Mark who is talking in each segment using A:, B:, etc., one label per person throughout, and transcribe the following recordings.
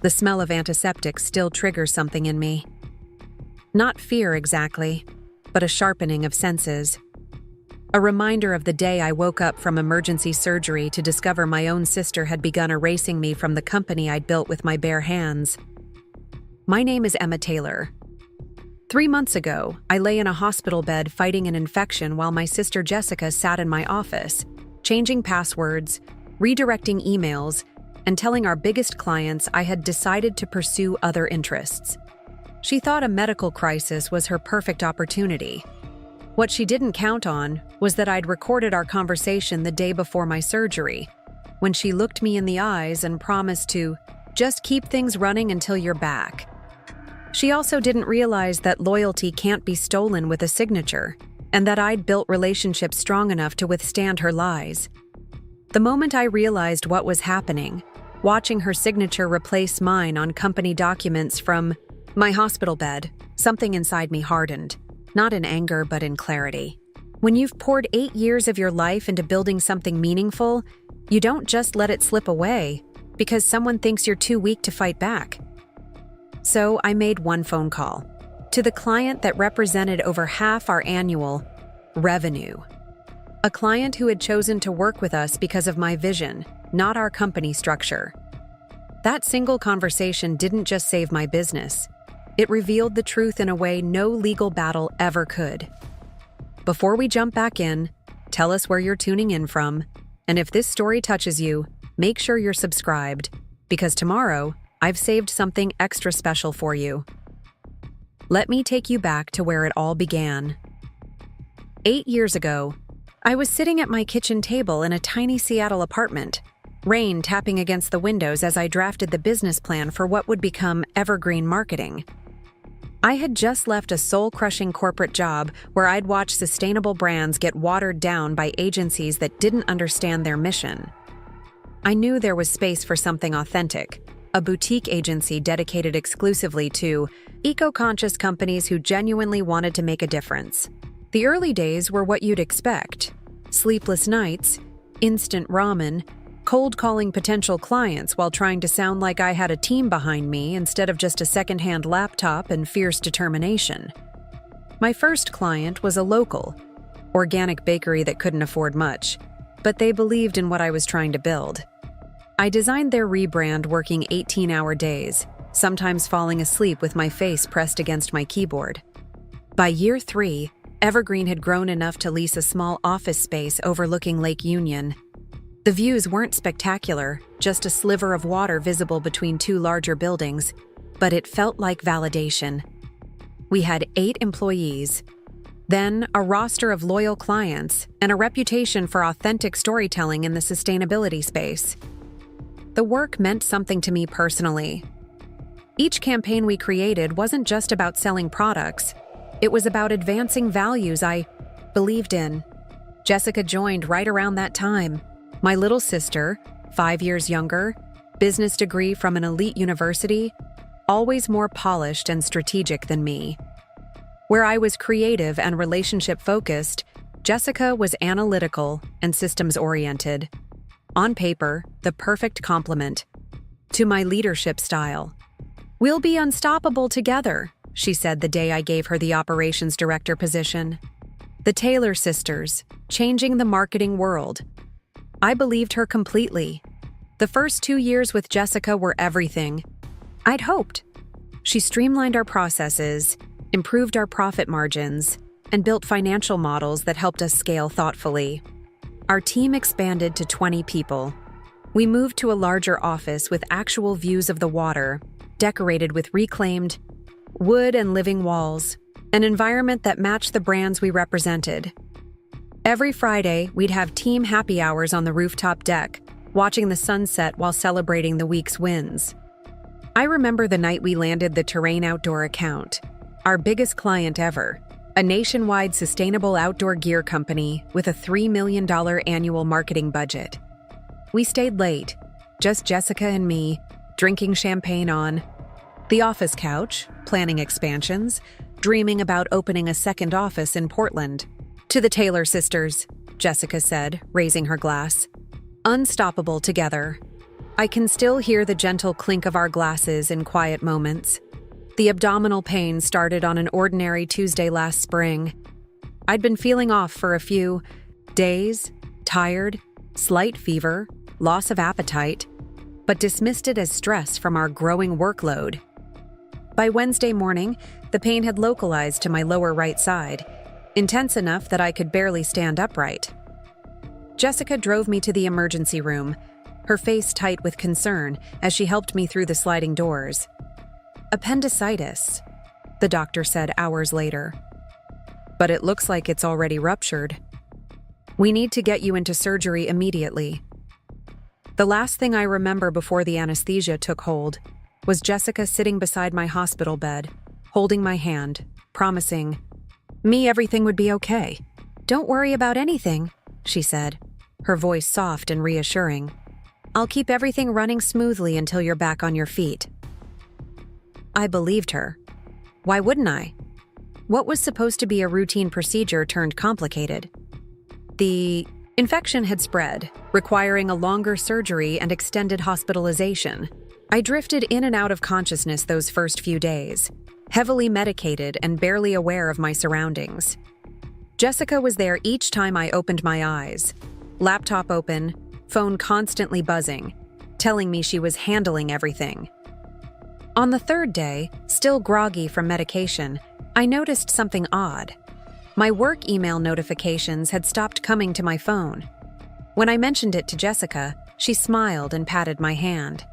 A: The smell of antiseptic still triggers something in me. Not fear exactly, but a sharpening of senses. A reminder of the day I woke up from emergency surgery to discover my own sister had begun erasing me from the company I'd built with my bare hands. My name is Emma Taylor. 3 months ago, I lay in a hospital bed fighting an infection while my sister Jessica sat in my office, changing passwords, redirecting emails, and telling our biggest clients I had decided to pursue other interests. She thought a medical crisis was her perfect opportunity. What she didn't count on was that I'd recorded our conversation the day before my surgery, when she looked me in the eyes and promised to just keep things running until you're back. She also didn't realize that loyalty can't be stolen with a signature, and that I'd built relationships strong enough to withstand her lies. The moment I realized what was happening, watching her signature replace mine on company documents from my hospital bed, something inside me hardened. Not in anger, but in clarity. When you've poured 8 years of your life into building something meaningful, you don't just let it slip away because someone thinks you're too weak to fight back. So I made one phone call to the client that represented over half our annual revenue. A client who had chosen to work with us because of my vision, not our company structure. That single conversation didn't just save my business. It revealed the truth in a way no legal battle ever could. Before we jump back in, tell us where you're tuning in from, and if this story touches you, make sure you're subscribed, because tomorrow, I've saved something extra special for you. Let me take you back to where it all began. 8 years ago, I was sitting at my kitchen table in a tiny Seattle apartment, rain tapping against the windows as I drafted the business plan for what would become evergreen marketing. I had just left a soul-crushing corporate job where I'd watched sustainable brands get watered down by agencies that didn't understand their mission. I knew there was space for something authentic, a boutique agency dedicated exclusively to eco-conscious companies who genuinely wanted to make a difference. The early days were what you'd expect: sleepless nights, instant ramen, cold calling potential clients while trying to sound like I had a team behind me instead of just a secondhand laptop and fierce determination. My first client was a local, organic bakery that couldn't afford much, but they believed in what I was trying to build. I designed their rebrand working 18-hour days, sometimes falling asleep with my face pressed against my keyboard. By year 3, Evergreen had grown enough to lease a small office space overlooking Lake Union. The views weren't spectacular, just a sliver of water visible between 2 larger buildings, but it felt like validation. We had 8 employees, then a roster of loyal clients, and a reputation for authentic storytelling in the sustainability space. The work meant something to me personally. Each campaign we created wasn't just about selling products, it was about advancing values I believed in. Jessica joined right around that time. My little sister, 5 years younger, business degree from an elite university, always more polished and strategic than me. Where I was creative and relationship-focused, Jessica was analytical and systems-oriented. On paper, the perfect complement to my leadership style. "We'll be unstoppable together," she said the day I gave her the operations director position. The Taylor sisters, changing the marketing world. I believed her completely. The first 2 years with Jessica were everything I'd hoped. She streamlined our processes, improved our profit margins, and built financial models that helped us scale thoughtfully. Our team expanded to 20 people. We moved to a larger office with actual views of the water, decorated with reclaimed wood and living walls, an environment that matched the brands we represented. Every Friday, we'd have team happy hours on the rooftop deck, watching the sunset while celebrating the week's wins. I remember the night we landed the Terrain Outdoor account, our biggest client ever, a nationwide sustainable outdoor gear company with a $3 million annual marketing budget. We stayed late, just Jessica and me, drinking champagne on the office couch, planning expansions, dreaming about opening a second office in Portland. "To the Taylor sisters," Jessica said, raising her glass. "Unstoppable together." I can still hear the gentle clink of our glasses in quiet moments. The abdominal pain started on an ordinary Tuesday last spring. I'd been feeling off for a few days, tired, slight fever, loss of appetite, but dismissed it as stress from our growing workload. By Wednesday morning, the pain had localized to my lower right side, intense enough that I could barely stand upright. Jessica drove me to the emergency room, her face tight with concern as she helped me through the sliding doors. Appendicitis, the doctor said hours later. But it looks like it's already ruptured. We need to get you into surgery immediately. The last thing I remember before the anesthesia took hold was Jessica sitting beside my hospital bed, holding my hand, promising me everything would be okay. "Don't worry about anything," she said, her voice soft and reassuring. "I'll keep everything running smoothly until you're back on your feet." I believed her. Why wouldn't I? What was supposed to be a routine procedure turned complicated. The infection had spread, requiring a longer surgery and extended hospitalization. I drifted in and out of consciousness those first few days, heavily medicated and barely aware of my surroundings. Jessica was there each time I opened my eyes, laptop open, phone constantly buzzing, telling me she was handling everything. On the third day, still groggy from medication, I noticed something odd. My work email notifications had stopped coming to my phone. When I mentioned it to Jessica, she smiled and patted my hand.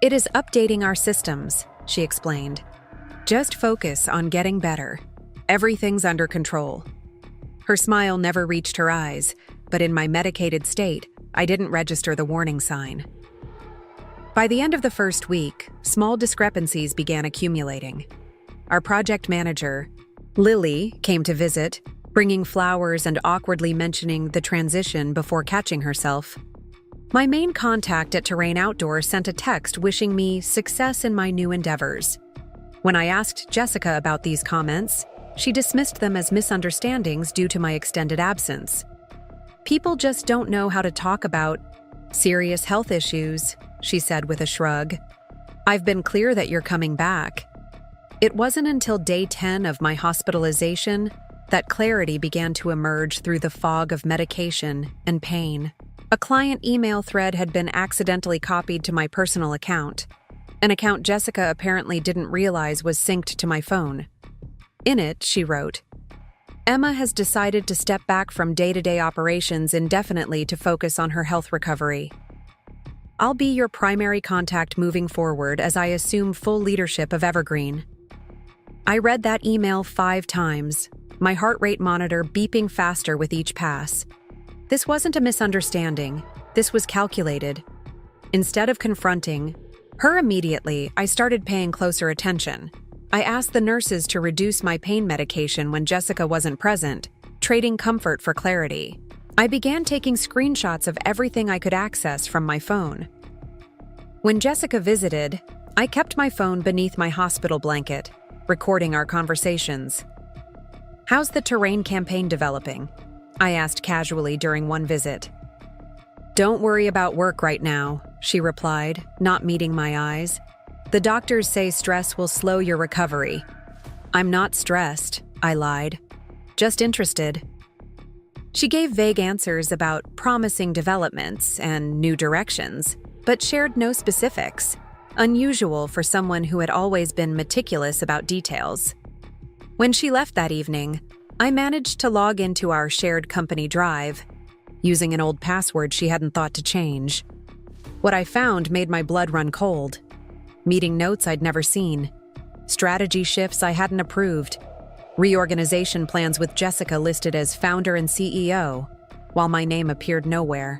A: "It is updating our systems," she explained. "Just focus on getting better. Everything's under control." Her smile never reached her eyes, but in my medicated state, I didn't register the warning sign. By the end of the first week, small discrepancies began accumulating. Our project manager, Lily, came to visit, bringing flowers and awkwardly mentioning the transition before catching herself. My main contact at Terrain Outdoor sent a text wishing me success in my new endeavors. When I asked Jessica about these comments, she dismissed them as misunderstandings due to my extended absence. "People just don't know how to talk about serious health issues," she said with a shrug. "I've been clear that you're coming back." It wasn't until day 10 of my hospitalization that clarity began to emerge through the fog of medication and pain. A client email thread had been accidentally copied to my personal account, an account Jessica apparently didn't realize was synced to my phone. In it, she wrote, "Emma has decided to step back from day-to-day operations indefinitely to focus on her health recovery. I'll be your primary contact moving forward as I assume full leadership of Evergreen." I read that email 5 times, my heart rate monitor beeping faster with each pass. This wasn't a misunderstanding. This was calculated. Instead of confronting her immediately, I started paying closer attention. I asked the nurses to reduce my pain medication when Jessica wasn't present, trading comfort for clarity. I began taking screenshots of everything I could access from my phone. When Jessica visited, I kept my phone beneath my hospital blanket, recording our conversations. "How's the Terrain campaign developing?" I asked casually during one visit. "Don't worry about work right now," she replied, not meeting my eyes. "The doctors say stress will slow your recovery." "I'm not stressed," I lied. "Just interested." She gave vague answers about promising developments and new directions, but shared no specifics, unusual for someone who had always been meticulous about details. When she left that evening, I managed to log into our shared company drive, using an old password she hadn't thought to change. What I found made my blood run cold. Meeting notes I'd never seen, strategy shifts I hadn't approved, reorganization plans with Jessica listed as founder and CEO, while my name appeared nowhere.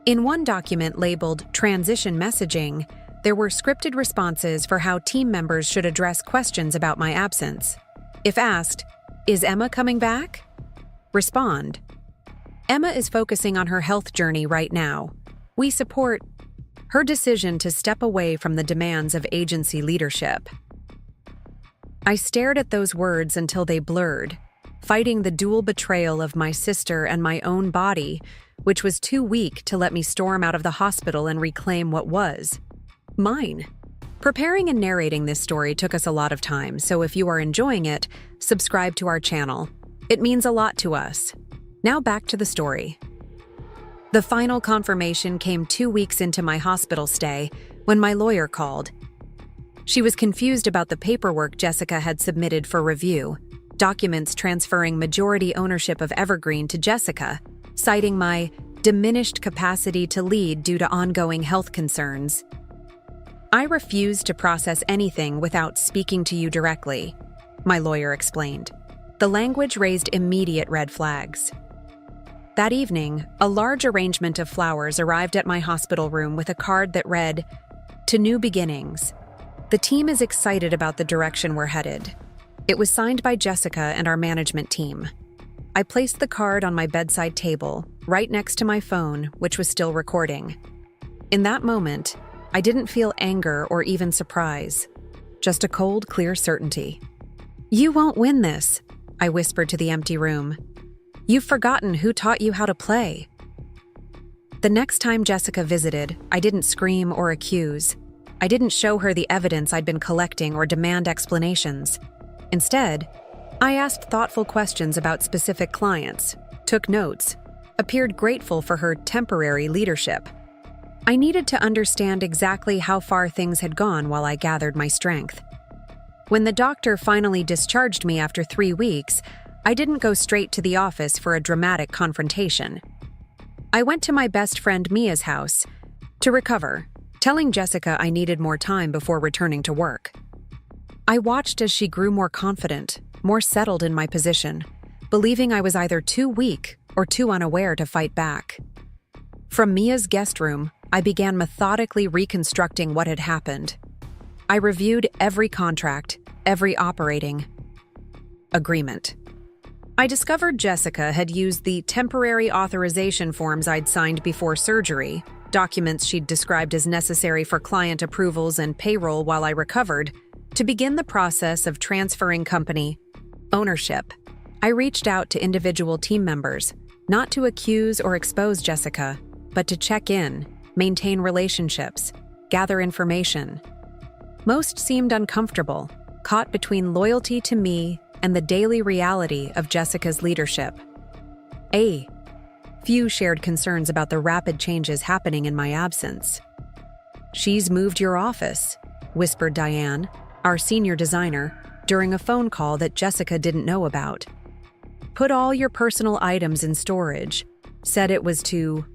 A: In one document labeled Transition Messaging, there were scripted responses for how team members should address questions about my absence. If asked, "Is Emma coming back?" Respond, "Emma is focusing on her health journey right now. We support her decision to step away from the demands of agency leadership." I stared at those words until they blurred, fighting the dual betrayal of my sister and my own body which was too weak to let me storm out of the hospital and reclaim what was mine. Preparing and narrating this story took us a lot of time, so if you are enjoying it, subscribe to our channel. It means a lot to us. Now back to the story. The final confirmation came 2 weeks into my hospital stay when my lawyer called. She was confused about the paperwork Jessica had submitted for review, documents transferring majority ownership of Evergreen to Jessica, citing my diminished capacity to lead due to ongoing health concerns. I refused to process anything without speaking to you directly, my lawyer explained. The language raised immediate red flags. That evening, a large arrangement of flowers arrived at my hospital room with a card that read, "To new beginnings. The team is excited about the direction we're headed." It was signed by Jessica and our management team. I placed the card on my bedside table, right next to my phone, which was still recording. In that moment, I didn't feel anger or even surprise, just a cold, clear certainty. "You won't win this," I whispered to the empty room. "You've forgotten who taught you how to play." The next time Jessica visited, I didn't scream or accuse. I didn't show her the evidence I'd been collecting or demand explanations. Instead, I asked thoughtful questions about specific clients, took notes, appeared grateful for her temporary leadership. I needed to understand exactly how far things had gone while I gathered my strength. When the doctor finally discharged me after 3 weeks, I didn't go straight to the office for a dramatic confrontation. I went to my best friend Mia's house to recover, telling Jessica I needed more time before returning to work. I watched as she grew more confident, more settled in my position, believing I was either too weak or too unaware to fight back. From Mia's guest room, I began methodically reconstructing what had happened. I reviewed every contract, every operating agreement. I discovered Jessica had used the temporary authorization forms I'd signed before surgery, documents she'd described as necessary for client approvals and payroll while I recovered, to begin the process of transferring company ownership. I reached out to individual team members, not to accuse or expose Jessica, but to check in, maintain relationships, gather information. Most seemed uncomfortable, caught between loyalty to me and the daily reality of Jessica's leadership. Few shared concerns about the rapid changes happening in my absence. "She's moved your office," whispered Diane, our senior designer, during a phone call that Jessica didn't know about. "Put all your personal items in storage. Said it was to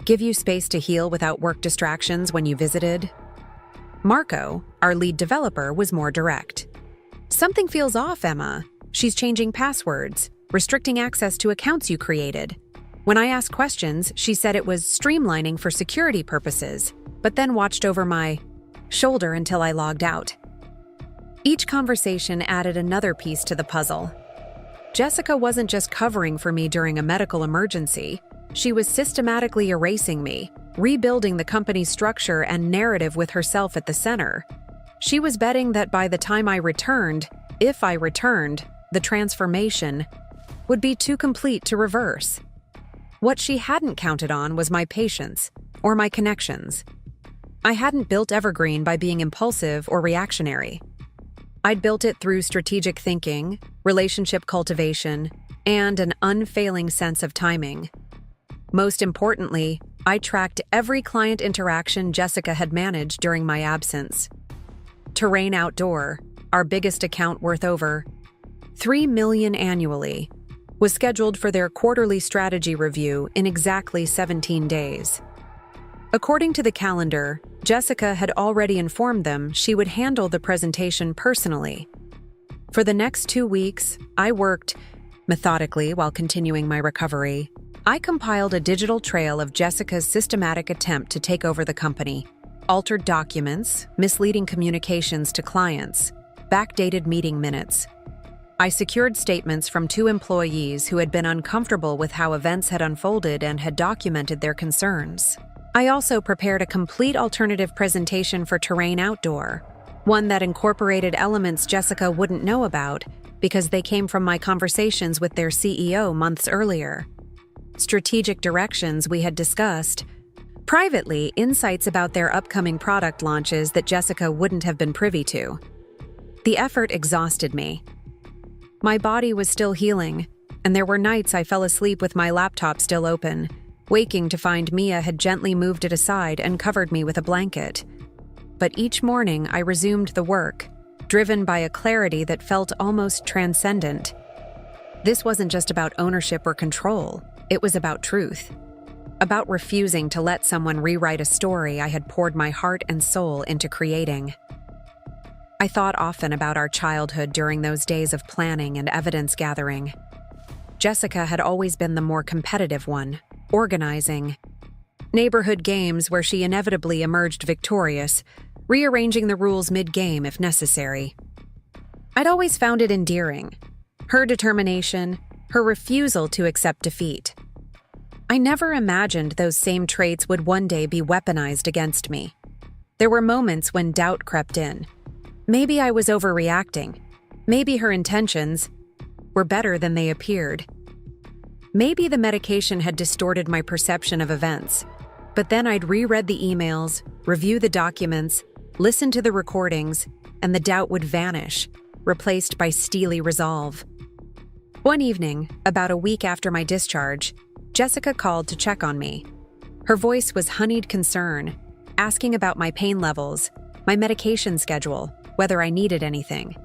A: give you space to heal without work distractions when you visited." Marco, our lead developer, was more direct. "Something feels off, Emma. She's changing passwords, restricting access to accounts you created." When I asked questions, she said it was streamlining for security purposes, but then watched over my shoulder until I logged out. Each conversation added another piece to the puzzle. Jessica wasn't just covering for me during a medical emergency. She was systematically erasing me, rebuilding the company's structure and narrative with herself at the center. She was betting that by the time I returned, if I returned, the transformation would be too complete to reverse. What she hadn't counted on was my patience or my connections. I hadn't built Evergreen by being impulsive or reactionary. I'd built it through strategic thinking, relationship cultivation, and an unfailing sense of timing. Most importantly, I tracked every client interaction Jessica had managed during my absence. Terrain Outdoor, our biggest account worth over $3 million annually, was scheduled for their quarterly strategy review in exactly 17 days. According to the calendar, Jessica had already informed them she would handle the presentation personally. For the next 2 weeks, I worked methodically while continuing my recovery. I compiled a digital trail of Jessica's systematic attempt to take over the company, altered documents, misleading communications to clients, backdated meeting minutes. I secured statements from 2 employees who had been uncomfortable with how events had unfolded and had documented their concerns. I also prepared a complete alternative presentation for Terrain Outdoor, one that incorporated elements Jessica wouldn't know about because they came from my conversations with their CEO months earlier. strategic directions we had discussed. Privately, insights about their upcoming product launches that Jessica wouldn't have been privy to. The effort exhausted me. My body was still healing, and there were nights I fell asleep with my laptop still open, waking to find Mia had gently moved it aside and covered me with a blanket. But each morning I resumed the work, driven by a clarity that felt almost transcendent. This wasn't just about ownership or control, it was about truth. About refusing to let someone rewrite a story I had poured my heart and soul into creating. I thought often about our childhood during those days of planning and evidence gathering. Jessica had always been the more competitive one, organizing. Neighborhood games where she inevitably emerged victorious, rearranging the rules mid-game if necessary. I'd always found it endearing. Her determination, her refusal to accept defeat. I never imagined those same traits would one day be weaponized against me. There were moments when doubt crept in. Maybe I was overreacting. Maybe her intentions were better than they appeared. Maybe the medication had distorted my perception of events. But then I'd reread the emails, review the documents, listen to the recordings, and the doubt would vanish, replaced by steely resolve. One evening, about a week after my discharge, Jessica called to check on me. Her voice was honeyed concern, asking about my pain levels, my medication schedule, whether I needed anything.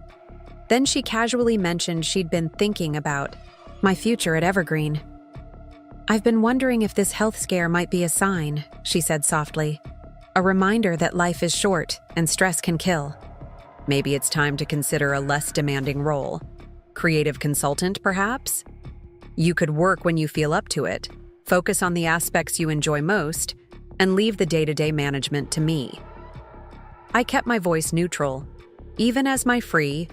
A: Then she casually mentioned she'd been thinking about my future at Evergreen. "I've been wondering if this health scare might be a sign," she said softly. "A reminder that life is short and stress can kill. Maybe it's time to consider a less demanding role. Creative consultant, perhaps? You could work when you feel up to it, focus on the aspects you enjoy most, and leave the day-to-day management to me." I kept my voice neutral, even as my free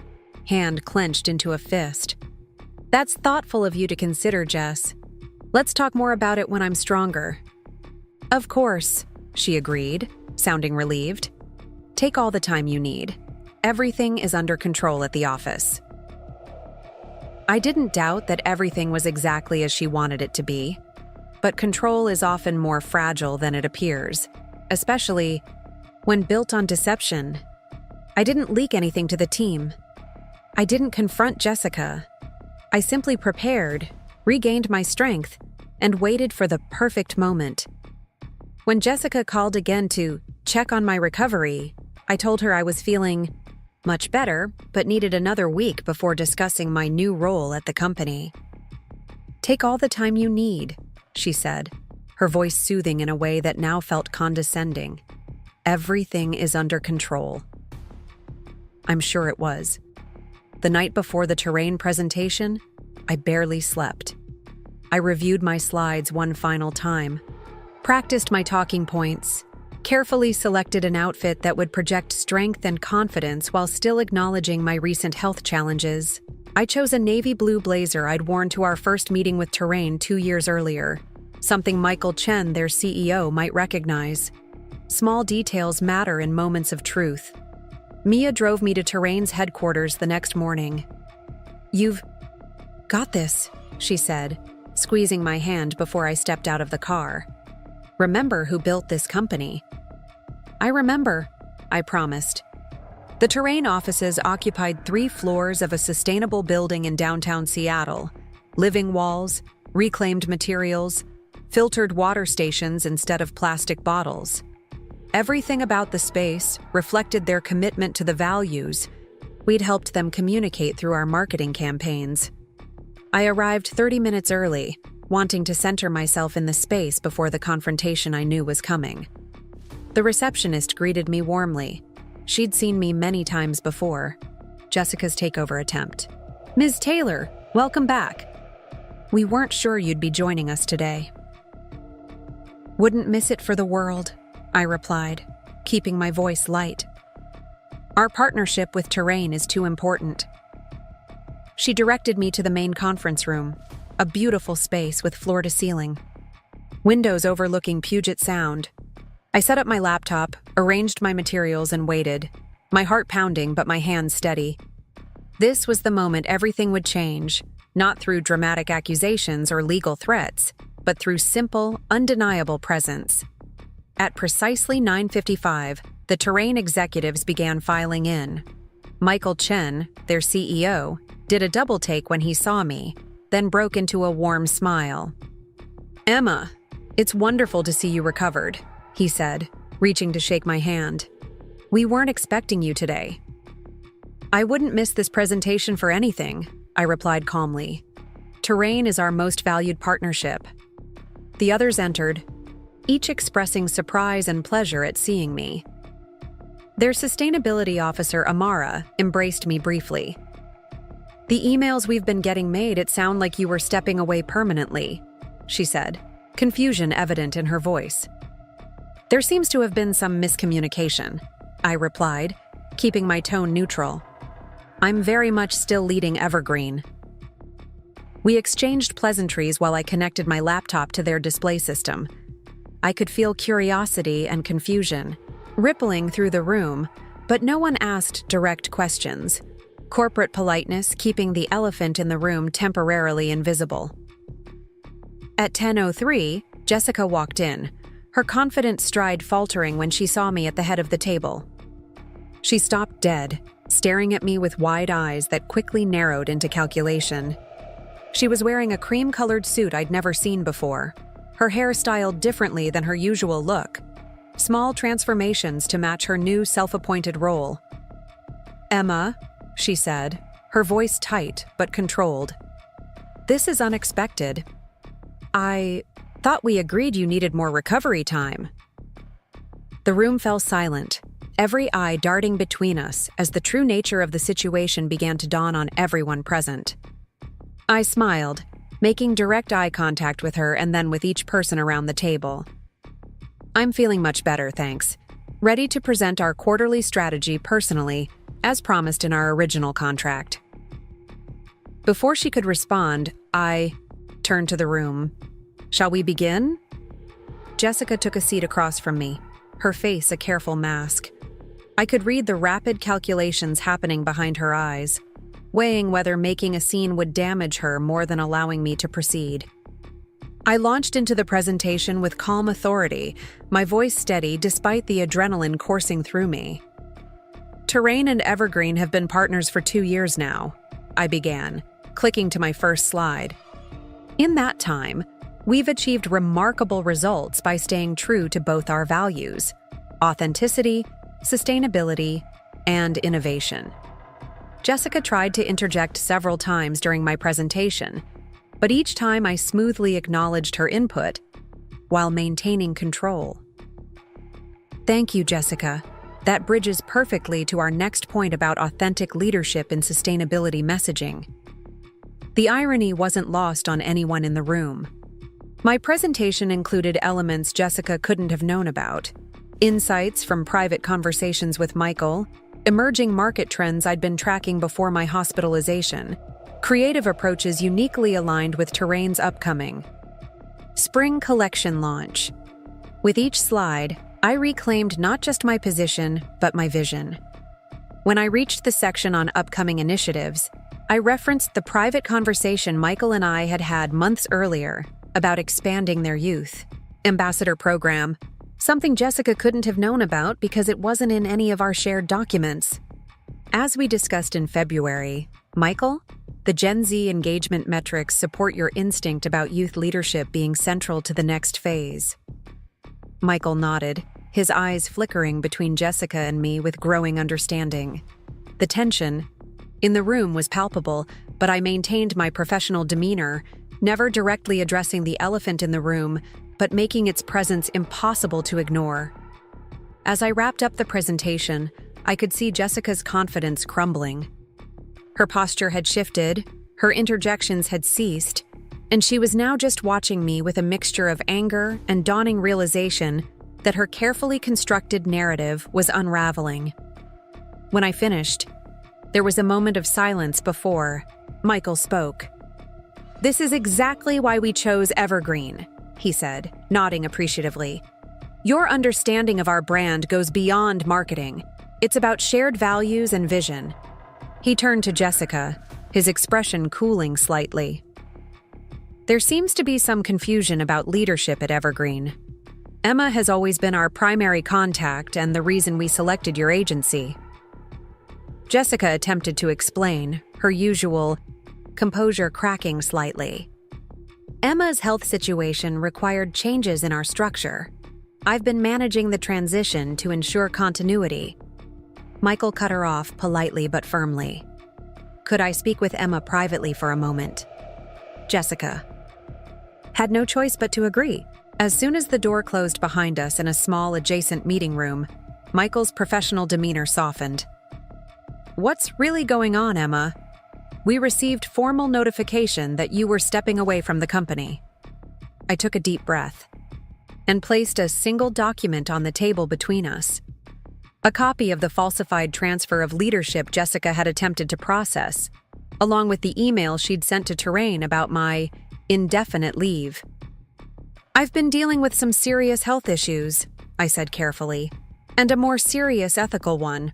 A: hand clenched into a fist. "That's thoughtful of you to consider, Jess. Let's talk more about it when I'm stronger." "Of course," she agreed, sounding relieved. "Take all the time you need. Everything is under control at the office." I didn't doubt that everything was exactly as she wanted it to be, but control is often more fragile than it appears, especially when built on deception. I didn't leak anything to the team. I didn't confront Jessica. I simply prepared, regained my strength, and waited for the perfect moment. When Jessica called again to check on my recovery, I told her I was feeling much better, but needed another week before discussing my new role at the company. "Take all the time you need," she said, her voice soothing in a way that now felt condescending. "Everything is under control." I'm sure it was. The night before the terrain presentation, I barely slept. I reviewed my slides one final time, practiced my talking points, carefully selected an outfit that would project strength and confidence while still acknowledging my recent health challenges. I chose a navy blue blazer I'd worn to our first meeting with Terrain 2 years earlier, something Michael Chen, their CEO, might recognize. Small details matter in moments of truth. Mia drove me to Terrain's headquarters the next morning. "You've got this," she said, squeezing my hand before I stepped out of the car. "Remember who built this company." "I remember," I promised. The Terrain offices occupied 3 floors of a sustainable building in downtown Seattle. Living walls, reclaimed materials, filtered water stations instead of plastic bottles. Everything about the space reflected their commitment to the values we'd helped them communicate through our marketing campaigns. I arrived 30 minutes early, wanting to center myself in the space before the confrontation I knew was coming. The receptionist greeted me warmly. She'd seen me many times before. Jessica's takeover attempt. "Ms. Taylor, welcome back. We weren't sure you'd be joining us today." "Wouldn't miss it for the world," I replied, keeping my voice light. "Our partnership with Terrain is too important." She directed me to the main conference room, a beautiful space with floor-to-ceiling. Windows overlooking Puget Sound. I set up my laptop, arranged my materials, and waited, my heart pounding but my hands steady. This was the moment everything would change, not through dramatic accusations or legal threats, but through simple, undeniable presence. At precisely 9:55, the Terrain executives began filing in. Michael Chen, their CEO, did a double-take when he saw me, then broke into a warm smile. "Emma, it's wonderful to see you recovered," he said, reaching to shake my hand. "We weren't expecting you today." "I wouldn't miss this presentation for anything," I replied calmly. "Terrain is our most valued partnership." The others entered, each expressing surprise and pleasure at seeing me. Their sustainability officer, Amara, embraced me briefly. "The emails we've been getting made it sound like you were stepping away permanently," she said, confusion evident in her voice. "There seems to have been some miscommunication," I replied, keeping my tone neutral. "I'm very much still leading Evergreen." We exchanged pleasantries while I connected my laptop to their display system. I could feel curiosity and confusion rippling through the room, but no one asked direct questions. Corporate politeness keeping the elephant in the room temporarily invisible. At 10:03, Jessica walked in, her confident stride faltering when she saw me at the head of the table. She stopped dead, staring at me with wide eyes that quickly narrowed into calculation. She was wearing a cream-colored suit I'd never seen before, her hair styled differently than her usual look, small transformations to match her new self-appointed role. "Emma," she said, her voice tight but controlled. "This is unexpected. I thought we agreed you needed more recovery time." The room fell silent, every eye darting between us as the true nature of the situation began to dawn on everyone present. I smiled, making direct eye contact with her and then with each person around the table. "I'm feeling much better, thanks. Ready to present our quarterly strategy personally, as promised in our original contract." Before she could respond, I turned to the room. "Shall we begin?" Jessica took a seat across from me, her face a careful mask. I could read the rapid calculations happening behind her eyes, weighing whether making a scene would damage her more than allowing me to proceed. I launched into the presentation with calm authority, my voice steady despite the adrenaline coursing through me. "Terrain and Evergreen have been partners for 2 years now," I began, clicking to my first slide. "In that time, we've achieved remarkable results by staying true to both our values: authenticity, sustainability, and innovation." Jessica tried to interject several times during my presentation, but each time I smoothly acknowledged her input while maintaining control. "Thank you, Jessica. That bridges perfectly to our next point about authentic leadership in sustainability messaging." The irony wasn't lost on anyone in the room. My presentation included elements Jessica couldn't have known about: insights from private conversations with Michael, emerging market trends I'd been tracking before my hospitalization, creative approaches uniquely aligned with Terrain's upcoming spring collection launch. With each slide, I reclaimed not just my position, but my vision. When I reached the section on upcoming initiatives, I referenced the private conversation Michael and I had had months earlier about expanding their youth ambassador program, something Jessica couldn't have known about because it wasn't in any of our shared documents. As we discussed in February, Michael, the Gen Z engagement metrics support your instinct about youth leadership being central to the next phase. Michael nodded, his eyes flickering between Jessica and me with growing understanding. The tension in the room was palpable, but I maintained my professional demeanor, never directly addressing the elephant in the room, but making its presence impossible to ignore. As I wrapped up the presentation, I could see Jessica's confidence crumbling. Her posture had shifted, her interjections had ceased, and she was now just watching me with a mixture of anger and dawning realization that her carefully constructed narrative was unraveling. When I finished, there was a moment of silence before Michael spoke. "This is exactly why we chose Evergreen," he said, nodding appreciatively. "Your understanding of our brand goes beyond marketing. It's about shared values and vision." He turned to Jessica, his expression cooling slightly. There seems to be some confusion about leadership at Evergreen. Emma has always been our primary contact and the reason we selected your agency. Jessica attempted to explain, her usual composure cracking slightly. Emma's health situation required changes in our structure. I've been managing the transition to ensure continuity. Michael cut her off politely but firmly. Could I speak with Emma privately for a moment? Jessica had no choice but to agree. As soon as the door closed behind us in a small adjacent meeting room, Michael's professional demeanor softened. What's really going on, Emma? We received formal notification that you were stepping away from the company. I took a deep breath and placed a single document on the table between us. A copy of the falsified transfer of leadership Jessica had attempted to process, along with the email she'd sent to Terrain about my indefinite leave. I've been dealing with some serious health issues, I said carefully, and a more serious ethical one.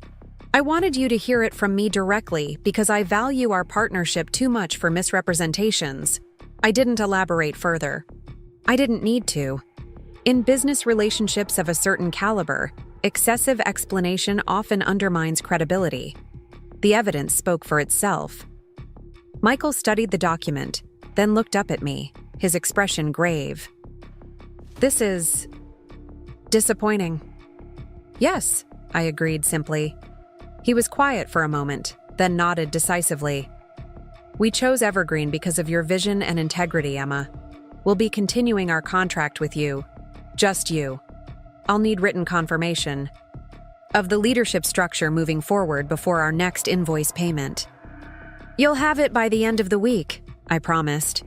A: I wanted you to hear it from me directly because I value our partnership too much for misrepresentations. I didn't elaborate further. I didn't need to. In business relationships of a certain caliber, excessive explanation often undermines credibility. The evidence spoke for itself. Michael studied the document, then looked up at me, his expression grave. This is disappointing. Yes, I agreed simply. He was quiet for a moment, then nodded decisively. We chose Evergreen because of your vision and integrity, Emma. We'll be continuing our contract with you. Just you. I'll need written confirmation of the leadership structure moving forward before our next invoice payment. You'll have it by the end of the week, I promised.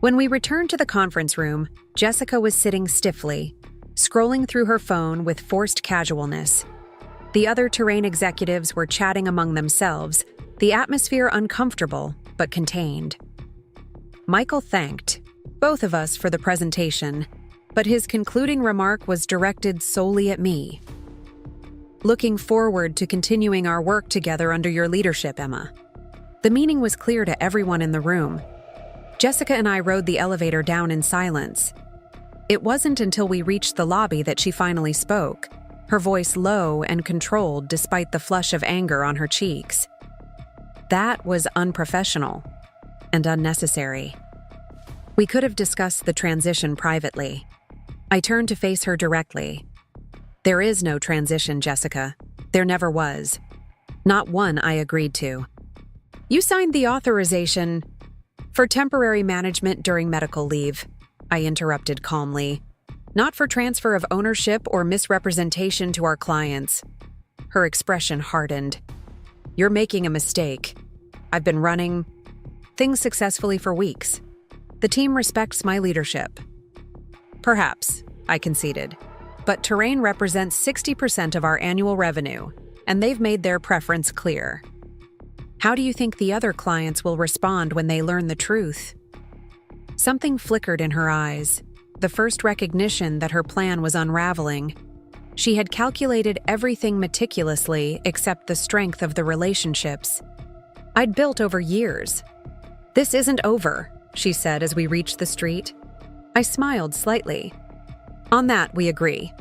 A: When we returned to the conference room, Jessica was sitting stiffly, scrolling through her phone with forced casualness. The other Terrain executives were chatting among themselves, the atmosphere uncomfortable but contained. Michael thanked both of us for the presentation, but his concluding remark was directed solely at me. Looking forward to continuing our work together under your leadership, Emma. The meaning was clear to everyone in the room. Jessica and I rode the elevator down in silence. It wasn't until we reached the lobby that she finally spoke, her voice low and controlled despite the flush of anger on her cheeks. That was unprofessional and unnecessary. We could have discussed the transition privately. I turned to face her directly. There is no transition, Jessica. There never was. Not one I agreed to. You signed the authorization for temporary management during medical leave, I interrupted calmly. Not for transfer of ownership or misrepresentation to our clients. Her expression hardened. You're making a mistake. I've been running things successfully for weeks. The team respects my leadership. Perhaps, I conceded. But Terrain represents 60% of our annual revenue, and they've made their preference clear. How do you think the other clients will respond when they learn the truth? Something flickered in her eyes, the first recognition that her plan was unraveling. She had calculated everything meticulously except the strength of the relationships I'd built over years. This isn't over, she said as we reached the street. I smiled slightly. On that, we agree.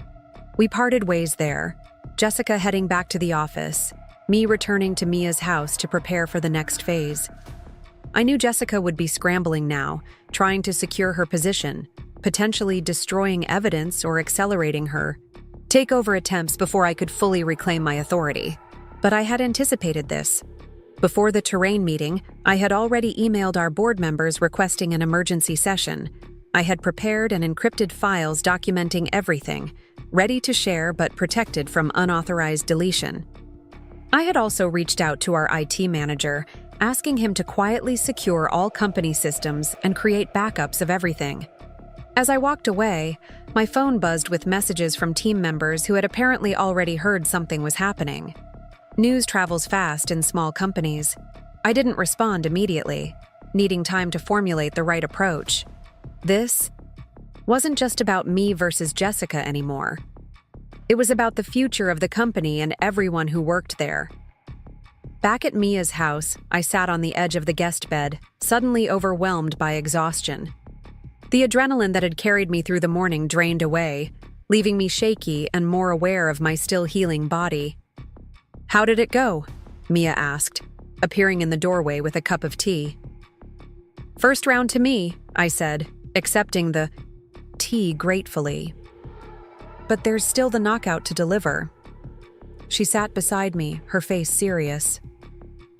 A: We parted ways there, Jessica heading back to the office, me returning to Mia's house to prepare for the next phase. I knew Jessica would be scrambling now, trying to secure her position, potentially destroying evidence or accelerating her takeover attempts before I could fully reclaim my authority. But I had anticipated this. Before the Terrain meeting, I had already emailed our board members requesting an emergency session. I had prepared and encrypted files documenting everything, ready to share but protected from unauthorized deletion. I had also reached out to our IT manager, asking him to quietly secure all company systems and create backups of everything. As I walked away, my phone buzzed with messages from team members who had apparently already heard something was happening. News travels fast in small companies. I didn't respond immediately, needing time to formulate the right approach. This wasn't just about me versus Jessica anymore. It was about the future of the company and everyone who worked there. Back at Mia's house, I sat on the edge of the guest bed, suddenly overwhelmed by exhaustion. The adrenaline that had carried me through the morning drained away, leaving me shaky and more aware of my still healing body. "How did it go?" Mia asked, appearing in the doorway with a cup of tea. "First round to me," I said, accepting the tea gratefully. "But there's still the knockout to deliver." She sat beside me, her face serious.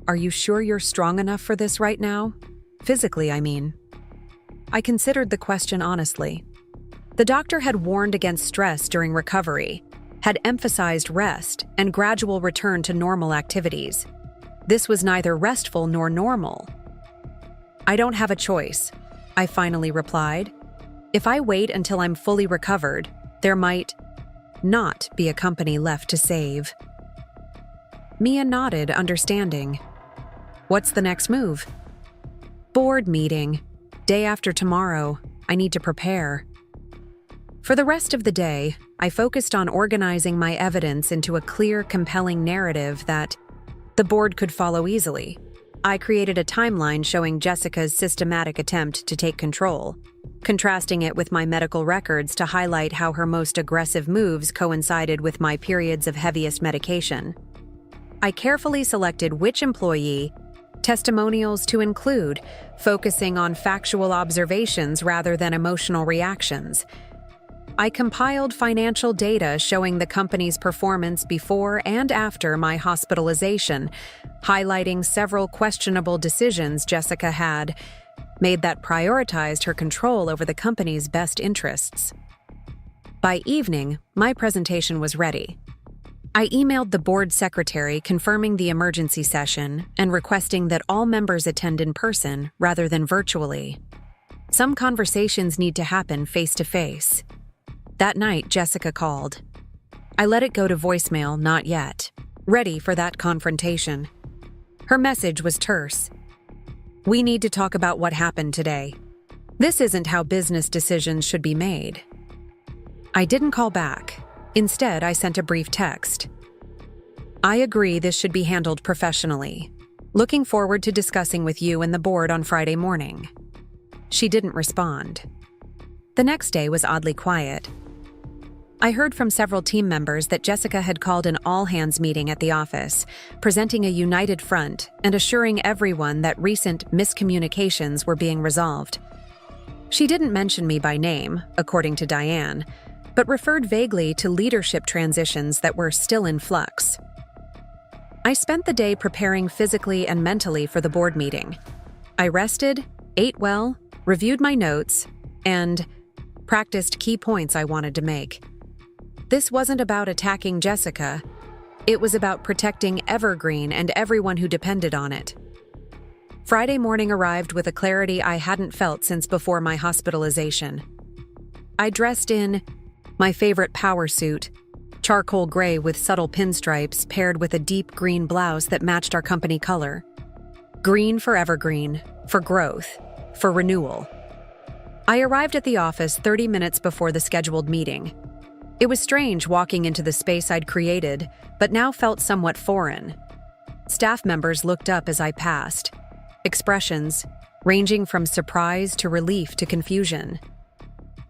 A: "Are you sure you're strong enough for this right now? Physically, I mean." I considered the question honestly. The doctor had warned against stress during recovery, had emphasized rest and gradual return to normal activities. This was neither restful nor normal. "I don't have a choice," I finally replied. "If I wait until I'm fully recovered, there might not be a company left to save." Mia nodded, understanding. "What's the next move?" "Board meeting. Day after tomorrow. I need to prepare." For the rest of the day, I focused on organizing my evidence into a clear, compelling narrative that the board could follow easily. I created a timeline showing Jessica's systematic attempt to take control, contrasting it with my medical records to highlight how her most aggressive moves coincided with my periods of heaviest medication. I carefully selected which employee testimonials to include, focusing on factual observations rather than emotional reactions. I compiled financial data showing the company's performance before and after my hospitalization, highlighting several questionable decisions Jessica had made that prioritized her control over the company's best interests. By evening, my presentation was ready. I emailed the board secretary confirming the emergency session and requesting that all members attend in person rather than virtually. Some conversations need to happen face-to-face. That night, Jessica called. I let it go to voicemail, not yet, ready for that confrontation. Her message was terse. "We need to talk about what happened today. This isn't how business decisions should be made." I didn't call back. Instead, I sent a brief text. "I agree this should be handled professionally. Looking forward to discussing with you and the board on Friday morning." She didn't respond. The next day was oddly quiet. I heard from several team members that Jessica had called an all-hands meeting at the office, presenting a united front and assuring everyone that recent miscommunications were being resolved. She didn't mention me by name, according to Diane, but referred vaguely to leadership transitions that were still in flux. I spent the day preparing physically and mentally for the board meeting. I rested, ate well, reviewed my notes, and practiced key points I wanted to make. This wasn't about attacking Jessica. It was about protecting Evergreen and everyone who depended on it. Friday morning arrived with a clarity I hadn't felt since before my hospitalization. I dressed in my favorite power suit, charcoal gray with subtle pinstripes paired with a deep green blouse that matched our company color. Green for Evergreen, for growth, for renewal. I arrived at the office 30 minutes before the scheduled meeting. It was strange walking into the space I'd created, but now felt somewhat foreign. Staff members looked up as I passed, expressions ranging from surprise to relief to confusion.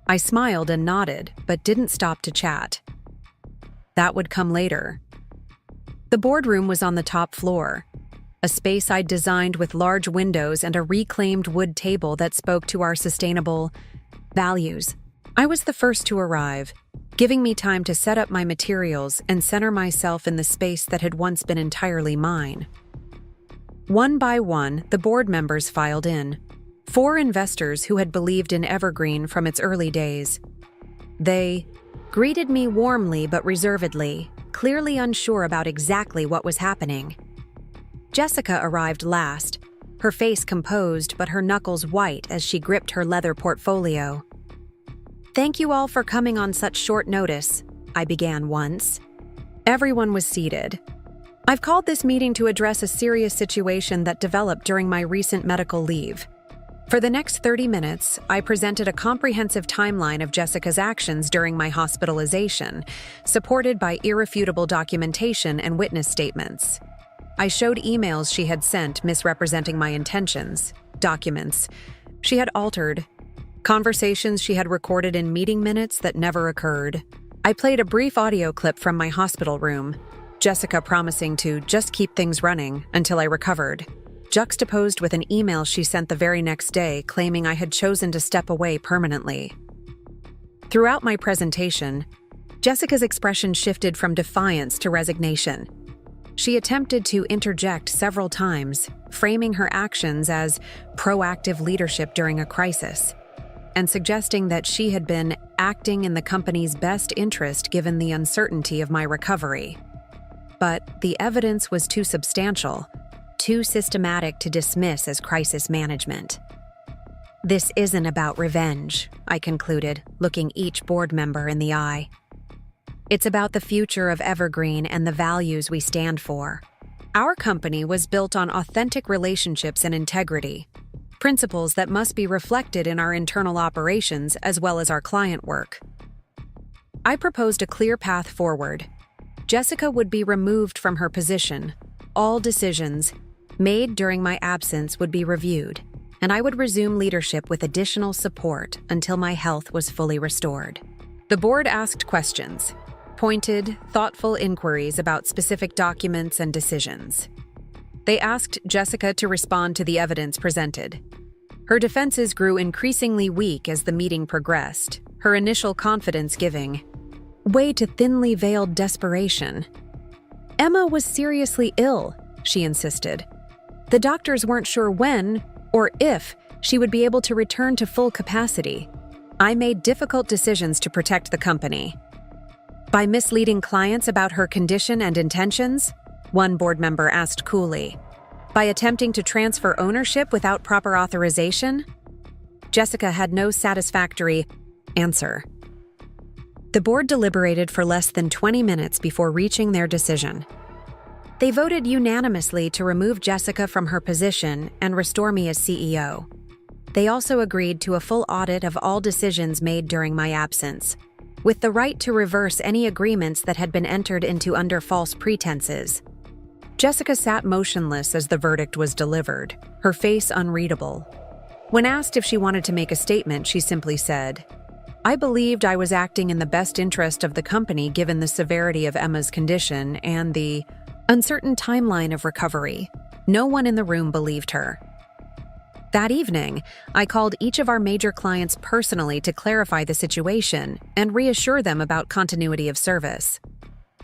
A: I smiled and nodded, but didn't stop to chat. That would come later. The boardroom was on the top floor, a space I'd designed with large windows and a reclaimed wood table that spoke to our sustainable values. I was the first to arrive, giving me time to set up my materials and center myself in the space that had once been entirely mine. One by one, the board members filed in. 4 investors who had believed in Evergreen from its early days. They greeted me warmly but reservedly, clearly unsure about exactly what was happening. Jessica arrived last, her face composed but her knuckles white as she gripped her leather portfolio. "Thank you all for coming on such short notice," I began once. Everyone was seated. "I've called this meeting to address a serious situation that developed during my recent medical leave. For the next 30 minutes, I presented a comprehensive timeline of Jessica's actions during my hospitalization, supported by irrefutable documentation and witness statements. I showed emails she had sent misrepresenting my intentions, documents she had altered, Conversations she had recorded in meeting minutes that never occurred. I played a brief audio clip from my hospital room, Jessica promising to just keep things running until I recovered, juxtaposed with an email she sent the very next day claiming I had chosen to step away permanently. Throughout my presentation, Jessica's expression shifted from defiance to resignation. She attempted to interject several times, framing her actions as proactive leadership during a crisis, and suggesting that she had been acting in the company's best interest given the uncertainty of my recovery. But the evidence was too substantial, too systematic to dismiss as crisis management. "This isn't about revenge," I concluded, looking each board member in the eye. "It's about the future of Evergreen and the values we stand for. Our company was built on authentic relationships and integrity, principles that must be reflected in our internal operations as well as our client work." I proposed a clear path forward. Jessica would be removed from her position. All decisions made during my absence would be reviewed, and I would resume leadership with additional support until my health was fully restored. The board asked questions, pointed, thoughtful inquiries about specific documents and decisions. They asked Jessica to respond to the evidence presented. Her defenses grew increasingly weak as the meeting progressed, her initial confidence giving way to thinly veiled desperation. "Emma was seriously ill," she insisted. "The doctors weren't sure when or if she would be able to return to full capacity. I made difficult decisions to protect the company." "By misleading clients about her condition and intentions?" one board member asked coolly. "By attempting to transfer ownership without proper authorization?" Jessica had no satisfactory answer. The board deliberated for less than 20 minutes before reaching their decision. They voted unanimously to remove Jessica from her position and restore me as CEO. They also agreed to a full audit of all decisions made during my absence, with the right to reverse any agreements that had been entered into under false pretenses. Jessica sat motionless as the verdict was delivered, her face unreadable. When asked if she wanted to make a statement, she simply said, "I believed I was acting in the best interest of the company given the severity of Emma's condition and the uncertain timeline of recovery." No one in the room believed her. That evening, I called each of our major clients personally to clarify the situation and reassure them about continuity of service.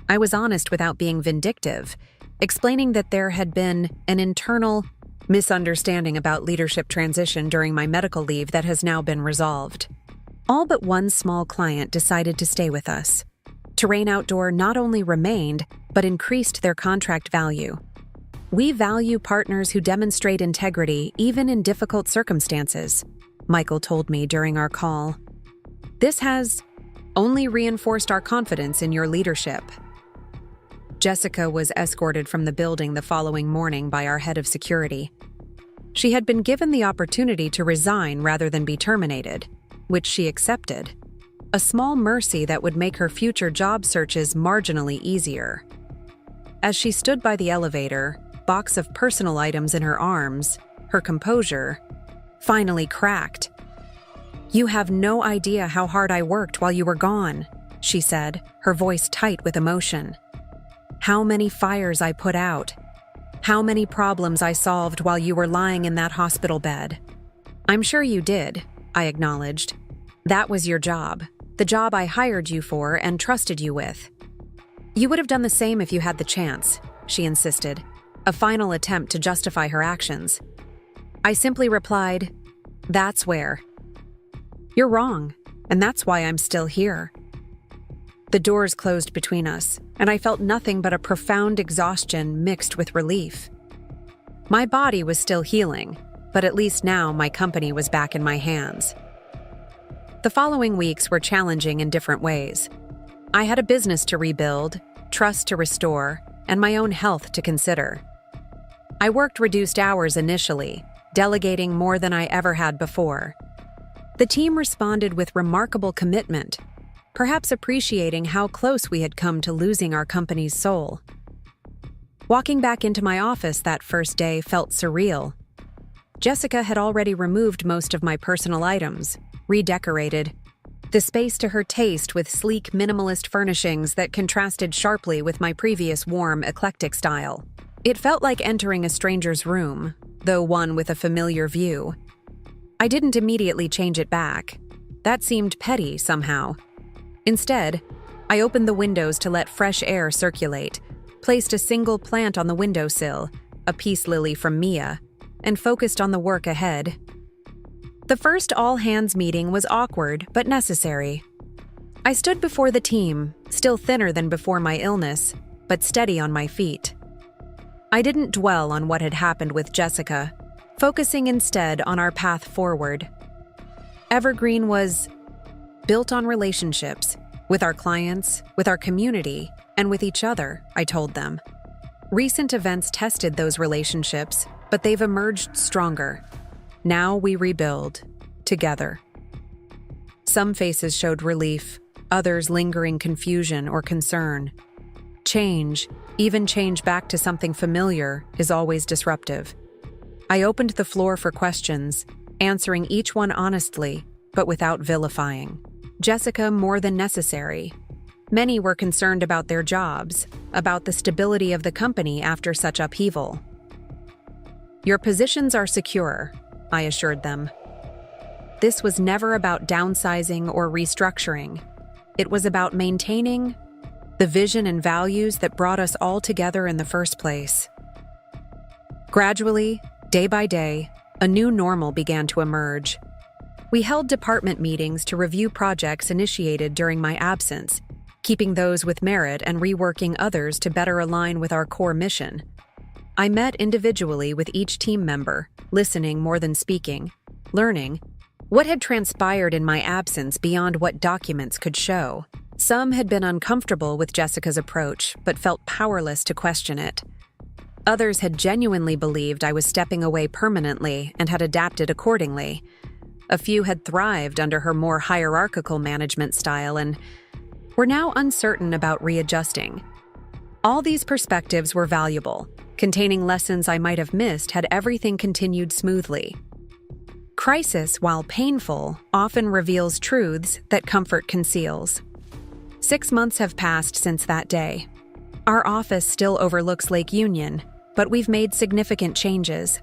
A: I was honest without being vindictive, explaining that there had been an internal misunderstanding about leadership transition during my medical leave that has now been resolved. All but one small client decided to stay with us. Terrain Outdoor not only remained, but increased their contract value. "We value partners who demonstrate integrity even in difficult circumstances," Michael told me during our call. "This has only reinforced our confidence in your leadership." Jessica was escorted from the building the following morning by our head of security. She had been given the opportunity to resign rather than be terminated, which she accepted, a small mercy that would make her future job searches marginally easier. As she stood by the elevator, box of personal items in her arms, her composure finally cracked. "You have no idea how hard I worked while you were gone," she said, her voice tight with emotion. "How many fires I put out. How many problems I solved while you were lying in that hospital bed." "I'm sure you did," I acknowledged. "That was your job, the job I hired you for and trusted you with." "You would have done the same if you had the chance," she insisted, a final attempt to justify her actions. I simply replied, "That's where. You're wrong, and that's why I'm still here." The doors closed between us, and I felt nothing but a profound exhaustion mixed with relief. My body was still healing, but at least now my company was back in my hands. The following weeks were challenging in different ways. I had a business to rebuild, trust to restore, and my own health to consider. I worked reduced hours initially, delegating more than I ever had before. The team responded with remarkable commitment, perhaps appreciating how close we had come to losing our company's soul. Walking back into my office that first day felt surreal. Jessica had already removed most of my personal items, redecorated. The space to her taste with sleek minimalist furnishings that contrasted sharply with my previous warm, eclectic style. It felt like entering a stranger's room, though one with a familiar view. I didn't immediately change it back. That seemed petty somehow. Instead, I opened the windows to let fresh air circulate, placed a single plant on the windowsill, a peace lily from Mia, and focused on the work ahead. The first all-hands meeting was awkward but necessary. I stood before the team, still thinner than before my illness, but steady on my feet. I didn't dwell on what had happened with Jessica, focusing instead on our path forward. Evergreen was built on relationships, with our clients, with our community, and with each other, I told them. Recent events tested those relationships, but they've emerged stronger. Now we rebuild, together. Some faces showed relief, others lingering confusion or concern. Change, even change back to something familiar, is always disruptive. I opened the floor for questions, answering each one honestly, but without vilifying. Jessica more than necessary. Many were concerned about their jobs, about the stability of the company after such upheaval. Your positions are secure, I assured them. This was never about downsizing or restructuring. It was about maintaining the vision and values that brought us all together in the first place. Gradually, day by day, a new normal began to emerge. We held department meetings to review projects initiated during my absence, keeping those with merit and reworking others to better align with our core mission. I met individually with each team member, listening more than speaking, learning what had transpired in my absence beyond what documents could show. Some had been uncomfortable with Jessica's approach, but felt powerless to question it. Others had genuinely believed I was stepping away permanently and had adapted accordingly. A few had thrived under her more hierarchical management style and were now uncertain about readjusting. All these perspectives were valuable, containing lessons I might have missed had everything continued smoothly. Crisis, while painful, often reveals truths that comfort conceals. 6 months have passed since that day. Our office still overlooks Lake Union, but we've made significant changes.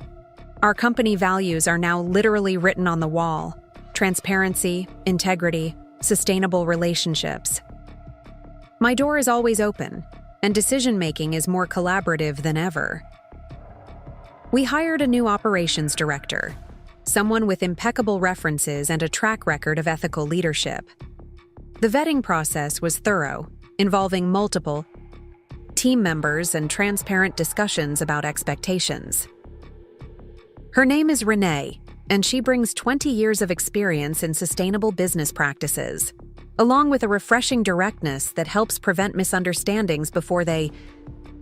A: Our company values are now literally written on the wall: transparency, integrity, sustainable relationships. My door is always open, and decision-making is more collaborative than ever. We hired a new operations director, someone with impeccable references and a track record of ethical leadership. The vetting process was thorough, involving multiple team members and transparent discussions about expectations. Her name is Renee, and she brings 20 years of experience in sustainable business practices, along with a refreshing directness that helps prevent misunderstandings before they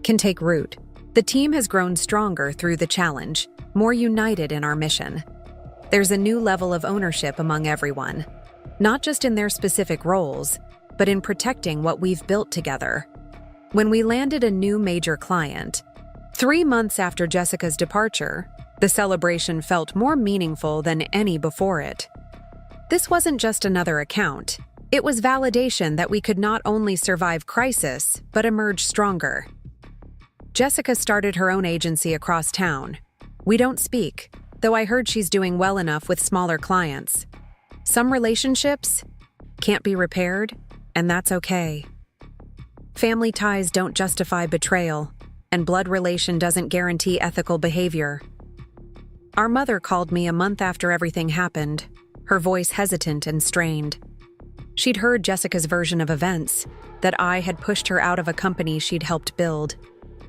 A: can take root. The team has grown stronger through the challenge, more united in our mission. There's a new level of ownership among everyone, not just in their specific roles, but in protecting what we've built together. When we landed a new major client, 3 months after Jessica's departure, the celebration felt more meaningful than any before it. This wasn't just another account. It was validation that we could not only survive crisis, but emerge stronger. Jessica started her own agency across town. We don't speak, though I heard she's doing well enough with smaller clients. Some relationships can't be repaired, and that's okay. Family ties don't justify betrayal, and blood relation doesn't guarantee ethical behavior. Our mother called me a month after everything happened, her voice hesitant and strained. She'd heard Jessica's version of events, that I had pushed her out of a company she'd helped build,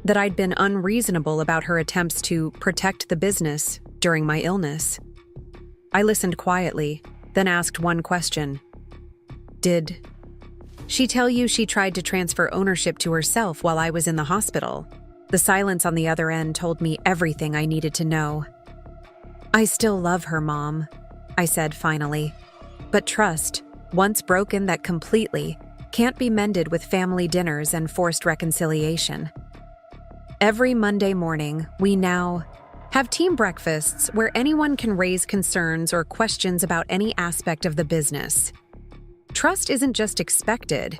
A: that I'd been unreasonable about her attempts to protect the business during my illness. I listened quietly, then asked one question. Did she tell you she tried to transfer ownership to herself while I was in the hospital? The silence on the other end told me everything I needed to know. I still love her, Mom, I said finally. But trust, once broken that completely, can't be mended with family dinners and forced reconciliation. Every Monday morning, we now Have team breakfasts where anyone can raise concerns or questions about any aspect of the business. Trust isn't just expected,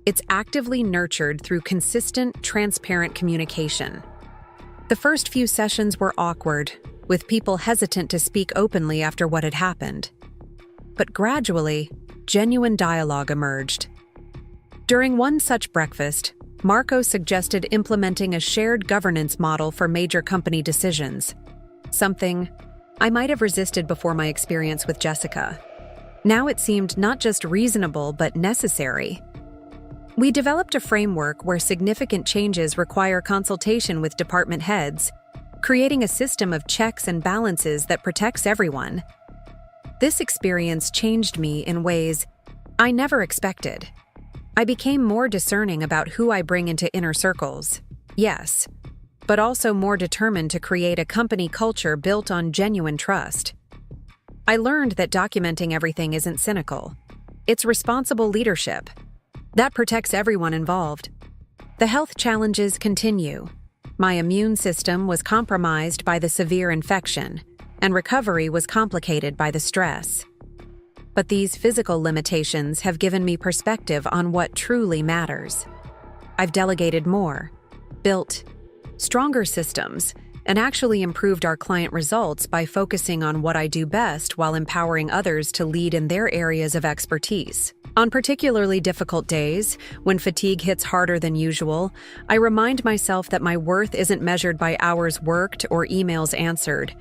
A: it's actively nurtured through consistent, transparent communication. The first few sessions were awkward, with people hesitant to speak openly after what had happened. But gradually, genuine dialogue emerged. During one such breakfast, Marco suggested implementing a shared governance model for major company decisions, something I might have resisted before my experience with Jessica. Now it seemed not just reasonable but necessary. We developed a framework where significant changes require consultation with department heads, creating a system of checks and balances that protects everyone. This experience changed me in ways I never expected. I became more discerning about who I bring into inner circles, yes, but also more determined to create a company culture built on genuine trust. I learned that documenting everything isn't cynical. It's responsible leadership that protects everyone involved. The health challenges continue. My immune system was compromised by the severe infection, and recovery was complicated by the stress. But these physical limitations have given me perspective on what truly matters. I've delegated more, built stronger systems, and actually improved our client results by focusing on what I do best while empowering others to lead in their areas of expertise. On particularly difficult days, when fatigue hits harder than usual, I remind myself that my worth isn't measured by hours worked or emails answered.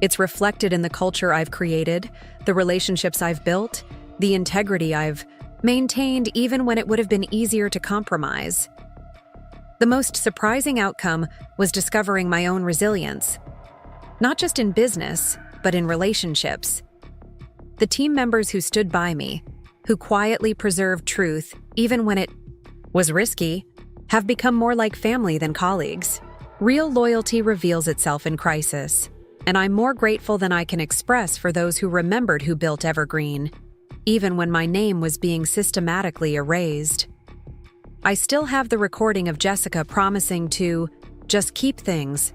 A: It's reflected in the culture I've created, the relationships I've built, the integrity I've maintained even when it would have been easier to compromise. The most surprising outcome was discovering my own resilience, not just in business, but in relationships. The team members who stood by me, who quietly preserved truth even when it was risky, have become more like family than colleagues. Real loyalty reveals itself in crisis, and I'm more grateful than I can express for those who remembered who built Evergreen, even when my name was being systematically erased. I still have the recording of Jessica promising to just keep things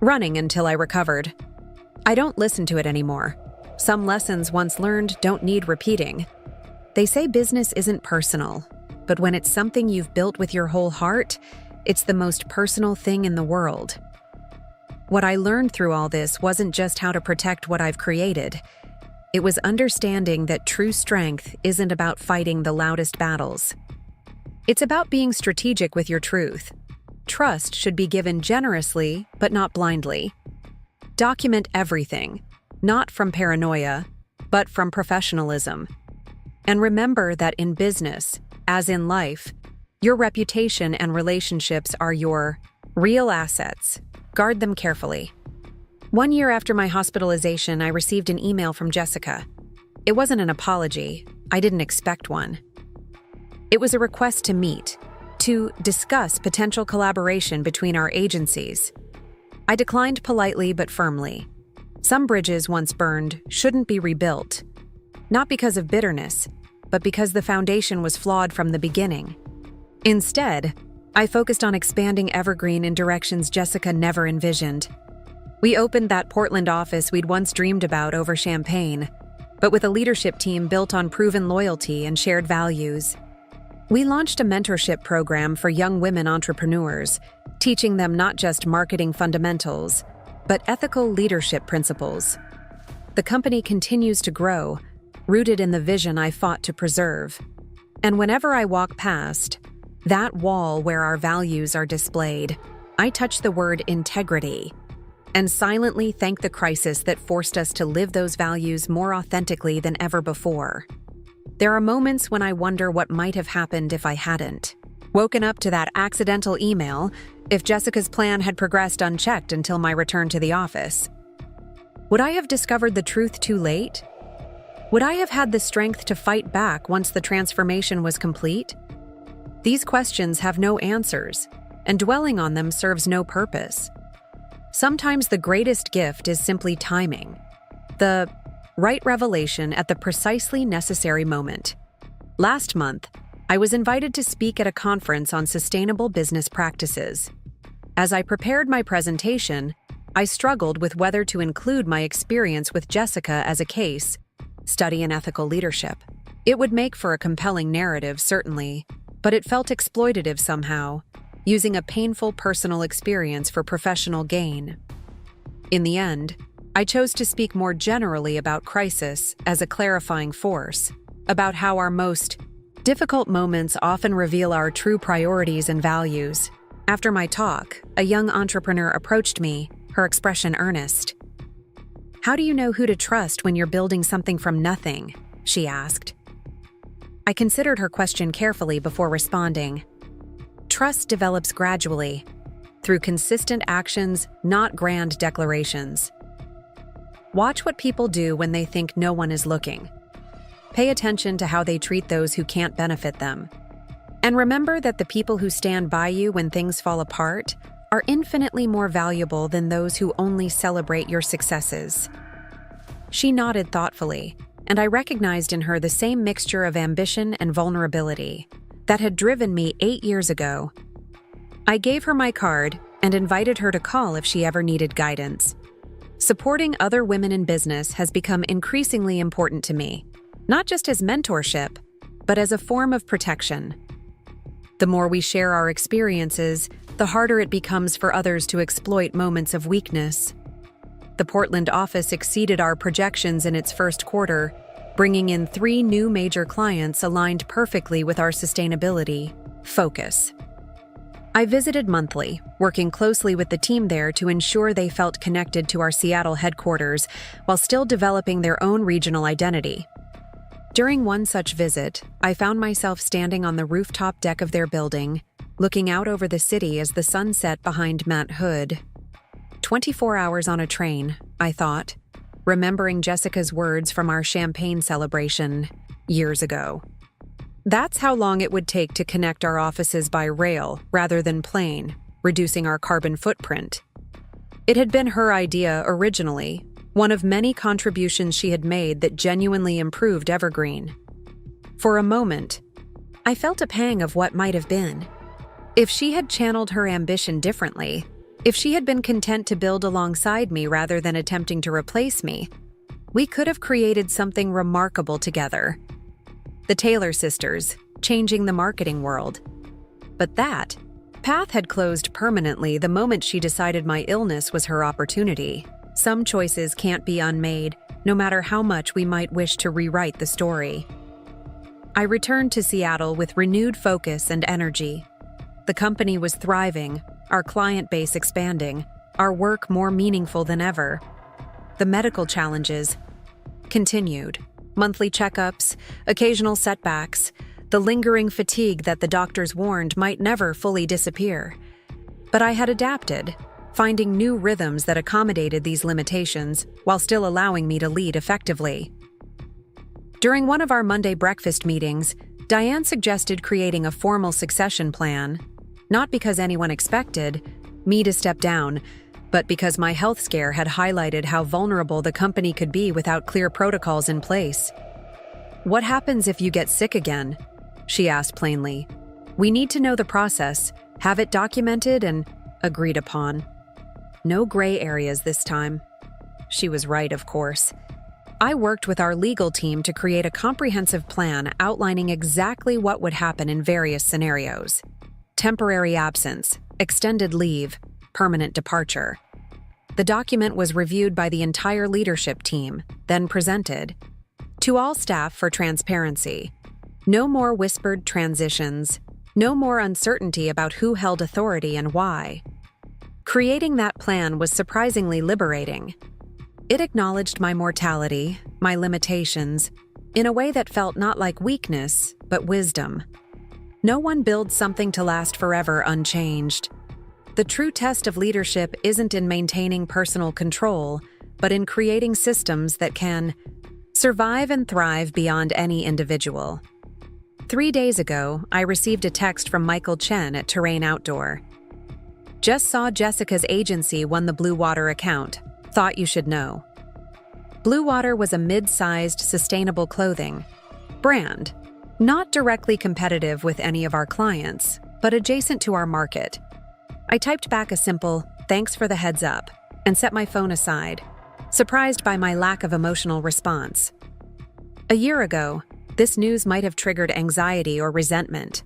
A: running until I recovered. I don't listen to it anymore. Some lessons once learned don't need repeating. They say business isn't personal, but when it's something you've built with your whole heart, it's the most personal thing in the world. What I learned through all this wasn't just how to protect what I've created. It was understanding that true strength isn't about fighting the loudest battles. It's about being strategic with your truth. Trust should be given generously, but not blindly. Document everything, not from paranoia, but from professionalism. And remember that in business, as in life, your reputation and relationships are your real assets. Guard them carefully. 1 year after my hospitalization, I received an email from Jessica. It wasn't an apology. I didn't expect one. It was a request to meet, to discuss potential collaboration between our agencies. I declined politely but firmly. Some bridges once burned shouldn't be rebuilt. Not because of bitterness, but because the foundation was flawed from the beginning. Instead, I focused on expanding Evergreen in directions Jessica never envisioned. We opened that Portland office we'd once dreamed about over champagne, but with a leadership team built on proven loyalty and shared values. We launched a mentorship program for young women entrepreneurs, teaching them not just marketing fundamentals, but ethical leadership principles. The company continues to grow, rooted in the vision I fought to preserve. And whenever I walk past that wall where our values are displayed, I touch the word integrity and silently thank the crisis that forced us to live those values more authentically than ever before. There are moments when I wonder what might have happened if I hadn't woken up to that accidental email, if Jessica's plan had progressed unchecked until my return to the office. Would I have discovered the truth too late? Would I have had the strength to fight back once the transformation was complete? These questions have no answers, and dwelling on them serves no purpose. Sometimes the greatest gift is simply timing, the right revelation at the precisely necessary moment. Last month, I was invited to speak at a conference on sustainable business practices. As I prepared my presentation, I struggled with whether to include my experience with Jessica as a case study in ethical leadership. It would make for a compelling narrative, certainly, but it felt exploitative somehow, using a painful personal experience for professional gain. In the end, I chose to speak more generally about crisis as a clarifying force, about how our most difficult moments often reveal our true priorities and values. After my talk, a young entrepreneur approached me, her expression earnest. "How do you know who to trust when you're building something from nothing?" she asked. I considered her question carefully before responding. Trust develops gradually, through consistent actions, not grand declarations. Watch what people do when they think no one is looking. Pay attention to how they treat those who can't benefit them. And remember that the people who stand by you when things fall apart are infinitely more valuable than those who only celebrate your successes. She nodded thoughtfully, and I recognized in her the same mixture of ambition and vulnerability that had driven me 8 years ago. I gave her my card and invited her to call if she ever needed guidance. Supporting other women in business has become increasingly important to me, not just as mentorship, but as a form of protection. The more we share our experiences, the harder it becomes for others to exploit moments of weakness. The Portland office exceeded our projections in its first quarter, bringing in 3 new major clients aligned perfectly with our sustainability focus. I visited monthly, working closely with the team there to ensure they felt connected to our Seattle headquarters while still developing their own regional identity. During one such visit, I found myself standing on the rooftop deck of their building, looking out over the city as the sun set behind Mount Hood. 24 hours on a train, I thought, remembering Jessica's words from our champagne celebration years ago. That's how long it would take to connect our offices by rail rather than plane, reducing our carbon footprint. It had been her idea originally, one of many contributions she had made that genuinely improved Evergreen. For a moment, I felt a pang of what might have been. If she had channeled her ambition differently, if she had been content to build alongside me rather than attempting to replace me, we could have created something remarkable together. The Taylor sisters, changing the marketing world. But that path had closed permanently the moment she decided my illness was her opportunity. Some choices can't be unmade, no matter how much we might wish to rewrite the story. I returned to Seattle with renewed focus and energy. The company was thriving, our client base expanding, our work more meaningful than ever. The medical challenges continued. Monthly checkups, occasional setbacks, the lingering fatigue that the doctors warned might never fully disappear. But I had adapted, finding new rhythms that accommodated these limitations while still allowing me to lead effectively. During one of our Monday breakfast meetings, Diane suggested creating a formal succession plan, not because anyone expected me to step down, but because my health scare had highlighted how vulnerable the company could be without clear protocols in place. "What happens if you get sick again?" she asked plainly. "We need to know the process, have it documented and agreed upon. No gray areas this time." She was right, of course. I worked with our legal team to create a comprehensive plan outlining exactly what would happen in various scenarios. Temporary absence, extended leave, permanent departure. The document was reviewed by the entire leadership team, then presented to all staff for transparency. No more whispered transitions, no more uncertainty about who held authority and why. Creating that plan was surprisingly liberating. It acknowledged my mortality, my limitations, in a way that felt not like weakness, but wisdom. No one builds something to last forever unchanged. The true test of leadership isn't in maintaining personal control, but in creating systems that can survive and thrive beyond any individual. 3 days ago, I received a text from Michael Chen at Terrain Outdoor. "Just saw Jessica's agency won the Blue Water account. Thought you should know." Blue Water was a mid-sized, sustainable clothing brand, not directly competitive with any of our clients, but adjacent to our market. I typed back a simple, "Thanks for the heads up," and set my phone aside, surprised by my lack of emotional response. A year ago, this news might have triggered anxiety or resentment.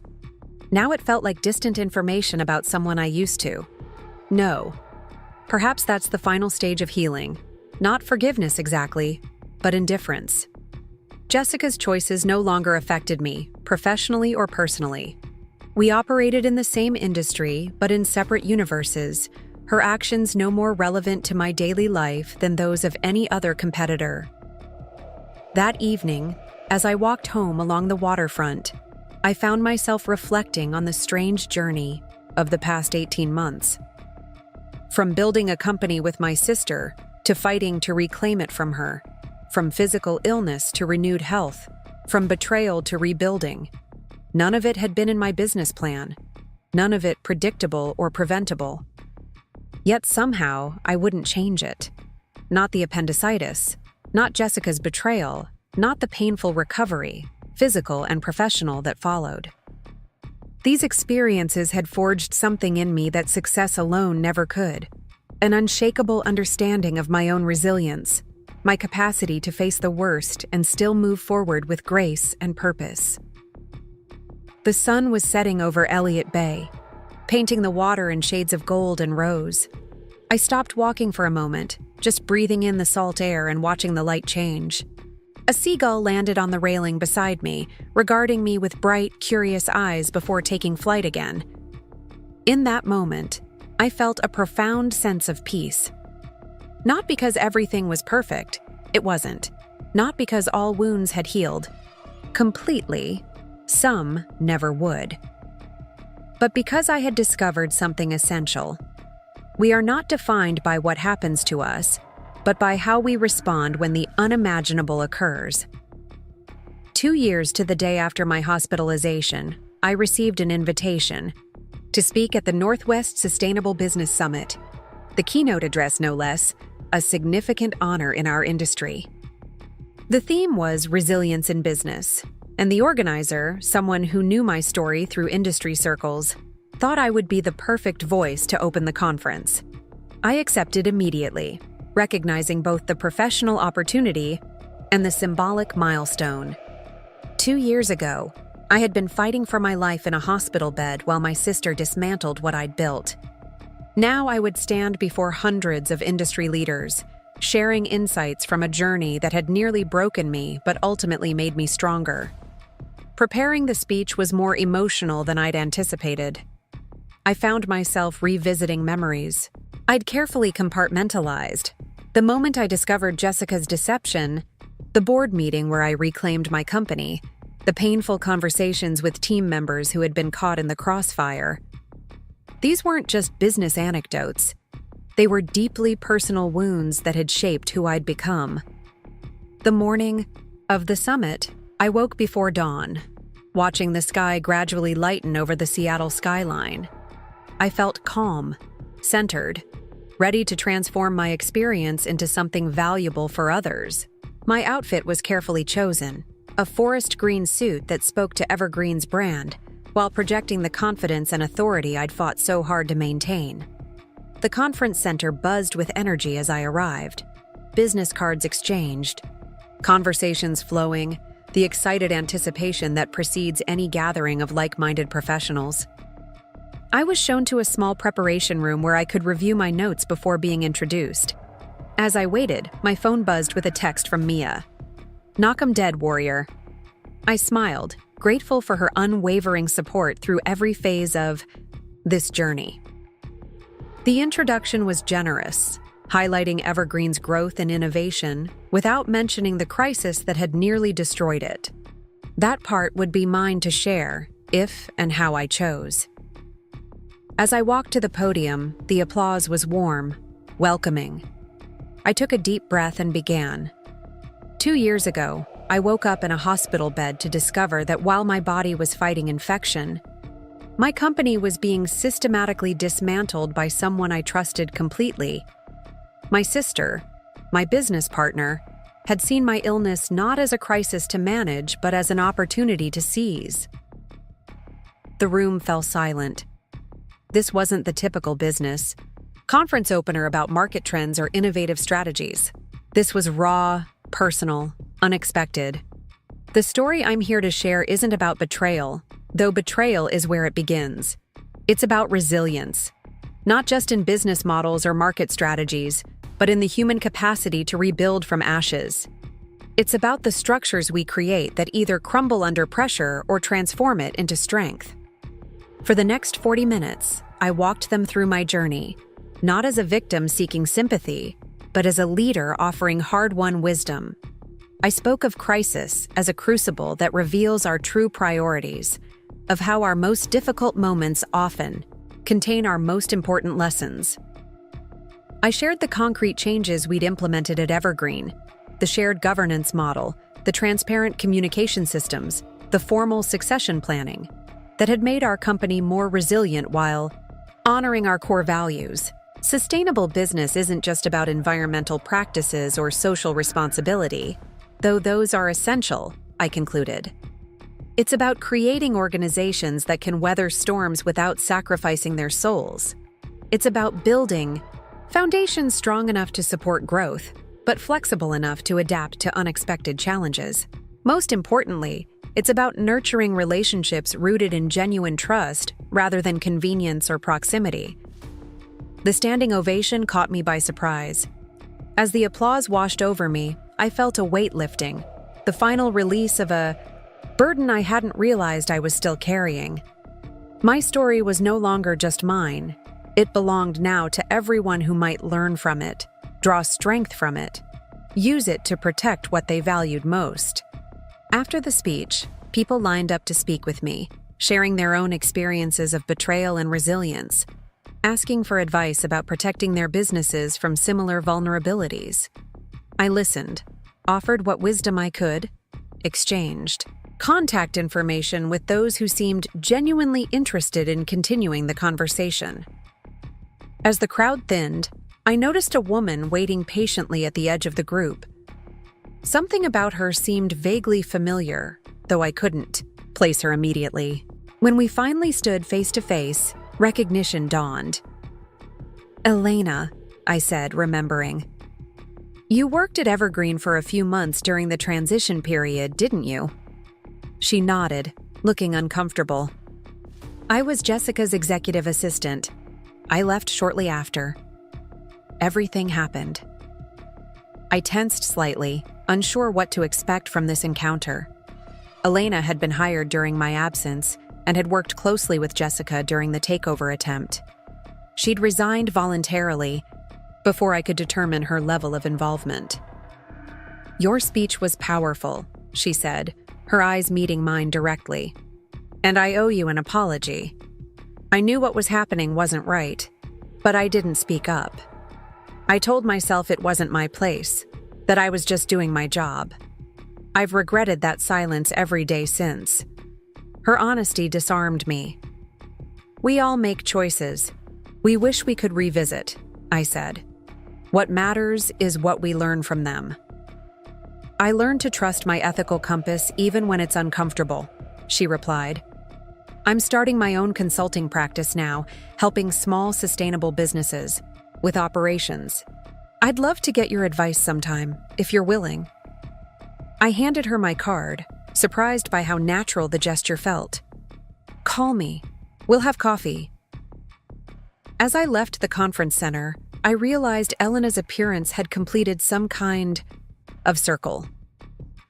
A: Now it felt like distant information about someone I used to. No. Perhaps that's the final stage of healing. Not forgiveness exactly, but indifference. Jessica's choices no longer affected me, professionally or personally. We operated in the same industry, but in separate universes, her actions no more relevant to my daily life than those of any other competitor. That evening, as I walked home along the waterfront, I found myself reflecting on the strange journey of the past 18 months. From building a company with my sister to fighting to reclaim it from her, from physical illness to renewed health, from betrayal to rebuilding. None of it had been in my business plan, none of it predictable or preventable. Yet somehow I wouldn't change it. Not the appendicitis, not Jessica's betrayal, not the painful recovery, physical and professional, that followed. These experiences had forged something in me that success alone never could. An unshakable understanding of my own resilience, my capacity to face the worst and still move forward with grace and purpose. The sun was setting over Elliott Bay, painting the water in shades of gold and rose. I stopped walking for a moment, just breathing in the salt air and watching the light change. A seagull landed on the railing beside me, regarding me with bright, curious eyes before taking flight again. In that moment, I felt a profound sense of peace. Not because everything was perfect, it wasn't. Not because all wounds had healed. Completely, some never would. But because I had discovered something essential. We are not defined by what happens to us, but by how we respond when the unimaginable occurs. 2 years to the day after my hospitalization, I received an invitation to speak at the Northwest Sustainable Business Summit. The keynote address, no less, a significant honor in our industry. The theme was resilience in business, and the organizer, someone who knew my story through industry circles, thought I would be the perfect voice to open the conference. I accepted immediately, recognizing both the professional opportunity and the symbolic milestone. 2 years ago, I had been fighting for my life in a hospital bed while my sister dismantled what I'd built. Now I would stand before hundreds of industry leaders, sharing insights from a journey that had nearly broken me but ultimately made me stronger. Preparing the speech was more emotional than I'd anticipated. I found myself revisiting memories I'd carefully compartmentalized. The moment I discovered Jessica's deception, the board meeting where I reclaimed my company, the painful conversations with team members who had been caught in the crossfire. These weren't just business anecdotes. They were deeply personal wounds that had shaped who I'd become. The morning of the summit, I woke before dawn, watching the sky gradually lighten over the Seattle skyline. I felt calm, centered, ready to transform my experience into something valuable for others. My outfit was carefully chosen, a forest green suit that spoke to Evergreen's brand, while projecting the confidence and authority I'd fought so hard to maintain. The conference center buzzed with energy as I arrived. Business cards exchanged, conversations flowing, the excited anticipation that precedes any gathering of like-minded professionals. I was shown to a small preparation room where I could review my notes before being introduced. As I waited, my phone buzzed with a text from Mia. "Knock 'em dead, warrior." I smiled, grateful for her unwavering support through every phase of this journey. The introduction was generous, highlighting Evergreen's growth and innovation without mentioning the crisis that had nearly destroyed it. That part would be mine to share, if and how I chose. As I walked to the podium, the applause was warm, welcoming. I took a deep breath and began. 2 years ago, I woke up in a hospital bed to discover that while my body was fighting infection, my company was being systematically dismantled by someone I trusted completely. My sister, my business partner, had seen my illness not as a crisis to manage, but as an opportunity to seize. The room fell silent. This wasn't the typical business. conference opener about market trends or innovative strategies. This was raw, personal, unexpected. The story I'm here to share isn't about betrayal, though betrayal is where it begins. It's about resilience, not just in business models or market strategies, but in the human capacity to rebuild from ashes. It's about the structures we create that either crumble under pressure or transform it into strength. For the next 40 minutes, I walked them through my journey, not as a victim seeking sympathy, but as a leader offering hard-won wisdom. I spoke of crisis as a crucible that reveals our true priorities, of how our most difficult moments often contain our most important lessons. I shared the concrete changes we'd implemented at Evergreen, the shared governance model, the transparent communication systems, the formal succession planning that had made our company more resilient while honoring our core values. Sustainable business isn't just about environmental practices or social responsibility, though those are essential, I concluded. It's about creating organizations that can weather storms without sacrificing their souls. It's about building foundations strong enough to support growth, but flexible enough to adapt to unexpected challenges. Most importantly, it's about nurturing relationships rooted in genuine trust rather than convenience or proximity. The standing ovation caught me by surprise. As the applause washed over me, I felt a weight lifting, the final release of a burden I hadn't realized I was still carrying. My story was no longer just mine. It belonged now to everyone who might learn from it, draw strength from it, use it to protect what they valued most. After the speech, people lined up to speak with me, sharing their own experiences of betrayal and resilience, asking for advice about protecting their businesses from similar vulnerabilities. I listened, offered what wisdom I could, exchanged contact information with those who seemed genuinely interested in continuing the conversation. As the crowd thinned, I noticed a woman waiting patiently at the edge of the group. Something about her seemed vaguely familiar, though I couldn't place her immediately. When we finally stood face to face, recognition dawned. "Elena," I said, remembering. "You worked at Evergreen for a few months during the transition period, didn't you?" She nodded, looking uncomfortable. "I was Jessica's executive assistant. I left shortly after." Everything happened. I tensed slightly, unsure what to expect from this encounter. Elena had been hired during my absence and had worked closely with Jessica during the takeover attempt. She'd resigned voluntarily before I could determine her level of involvement. "Your speech was powerful," she said, her eyes meeting mine directly. "And I owe you an apology. I knew what was happening wasn't right, but I didn't speak up. I told myself it wasn't my place, that I was just doing my job. I've regretted that silence every day since." Her honesty disarmed me. "We all make choices. We wish we could revisit," I said. "What matters is what we learn from them." "I learned to trust my ethical compass even when it's uncomfortable," she replied. "I'm starting my own consulting practice now, helping small, sustainable businesses with operations. I'd love to get your advice sometime, if you're willing." I handed her my card, surprised by how natural the gesture felt. "Call me. We'll have coffee." As I left the conference center, I realized Elena's appearance had completed some kind of circle.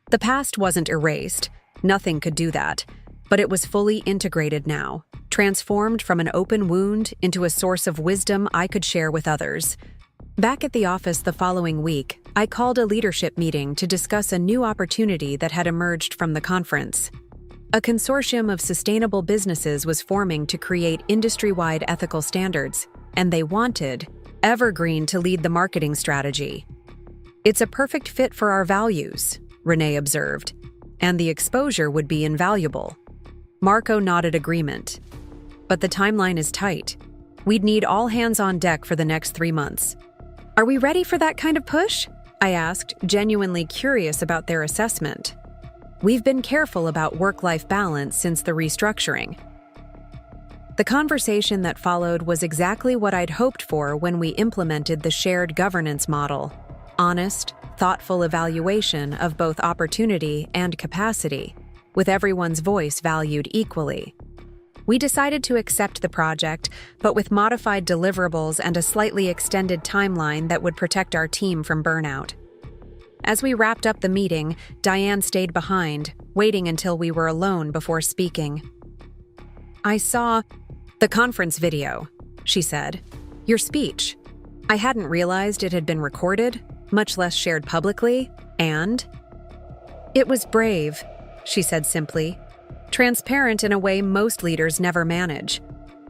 A: The past wasn't erased, nothing could do that, but it was fully integrated now, transformed from an open wound into a source of wisdom I could share with others. Back at the office the following week, I called a leadership meeting to discuss a new opportunity that had emerged from the conference. A consortium of sustainable businesses was forming to create industry-wide ethical standards, and they wanted Evergreen to lead the marketing strategy. "It's a perfect fit for our values," Renee observed, "and the exposure would be invaluable." Marco nodded agreement. "But the timeline is tight. We'd need all hands on deck for the next 3 months." "Are we ready for that kind of push?" I asked, genuinely curious about their assessment. "We've been careful about work-life balance since the restructuring." The conversation that followed was exactly what I'd hoped for when we implemented the shared governance model: honest, thoughtful evaluation of both opportunity and capacity, with everyone's voice valued equally. We decided to accept the project, but with modified deliverables and a slightly extended timeline that would protect our team from burnout. As we wrapped up the meeting, Diane stayed behind, waiting until we were alone before speaking. "I saw the conference video," she said. "Your speech. I hadn't realized it had been recorded, much less shared publicly, and..." "It was brave," she said simply. "Transparent in a way most leaders never manage.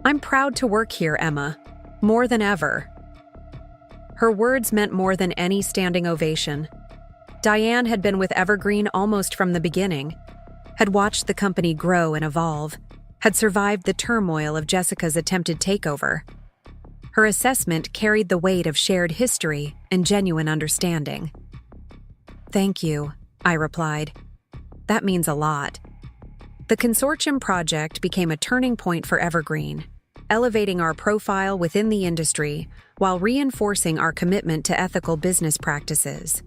A: I'm proud to work here, Emma. More than ever." Her words meant more than any standing ovation. Diane had been with Evergreen almost from the beginning, had watched the company grow and evolve, had survived the turmoil of Jessica's attempted takeover. Her assessment carried the weight of shared history and genuine understanding. "Thank you," I replied. "That means a lot." The consortium project became a turning point for Evergreen, elevating our profile within the industry while reinforcing our commitment to ethical business practices.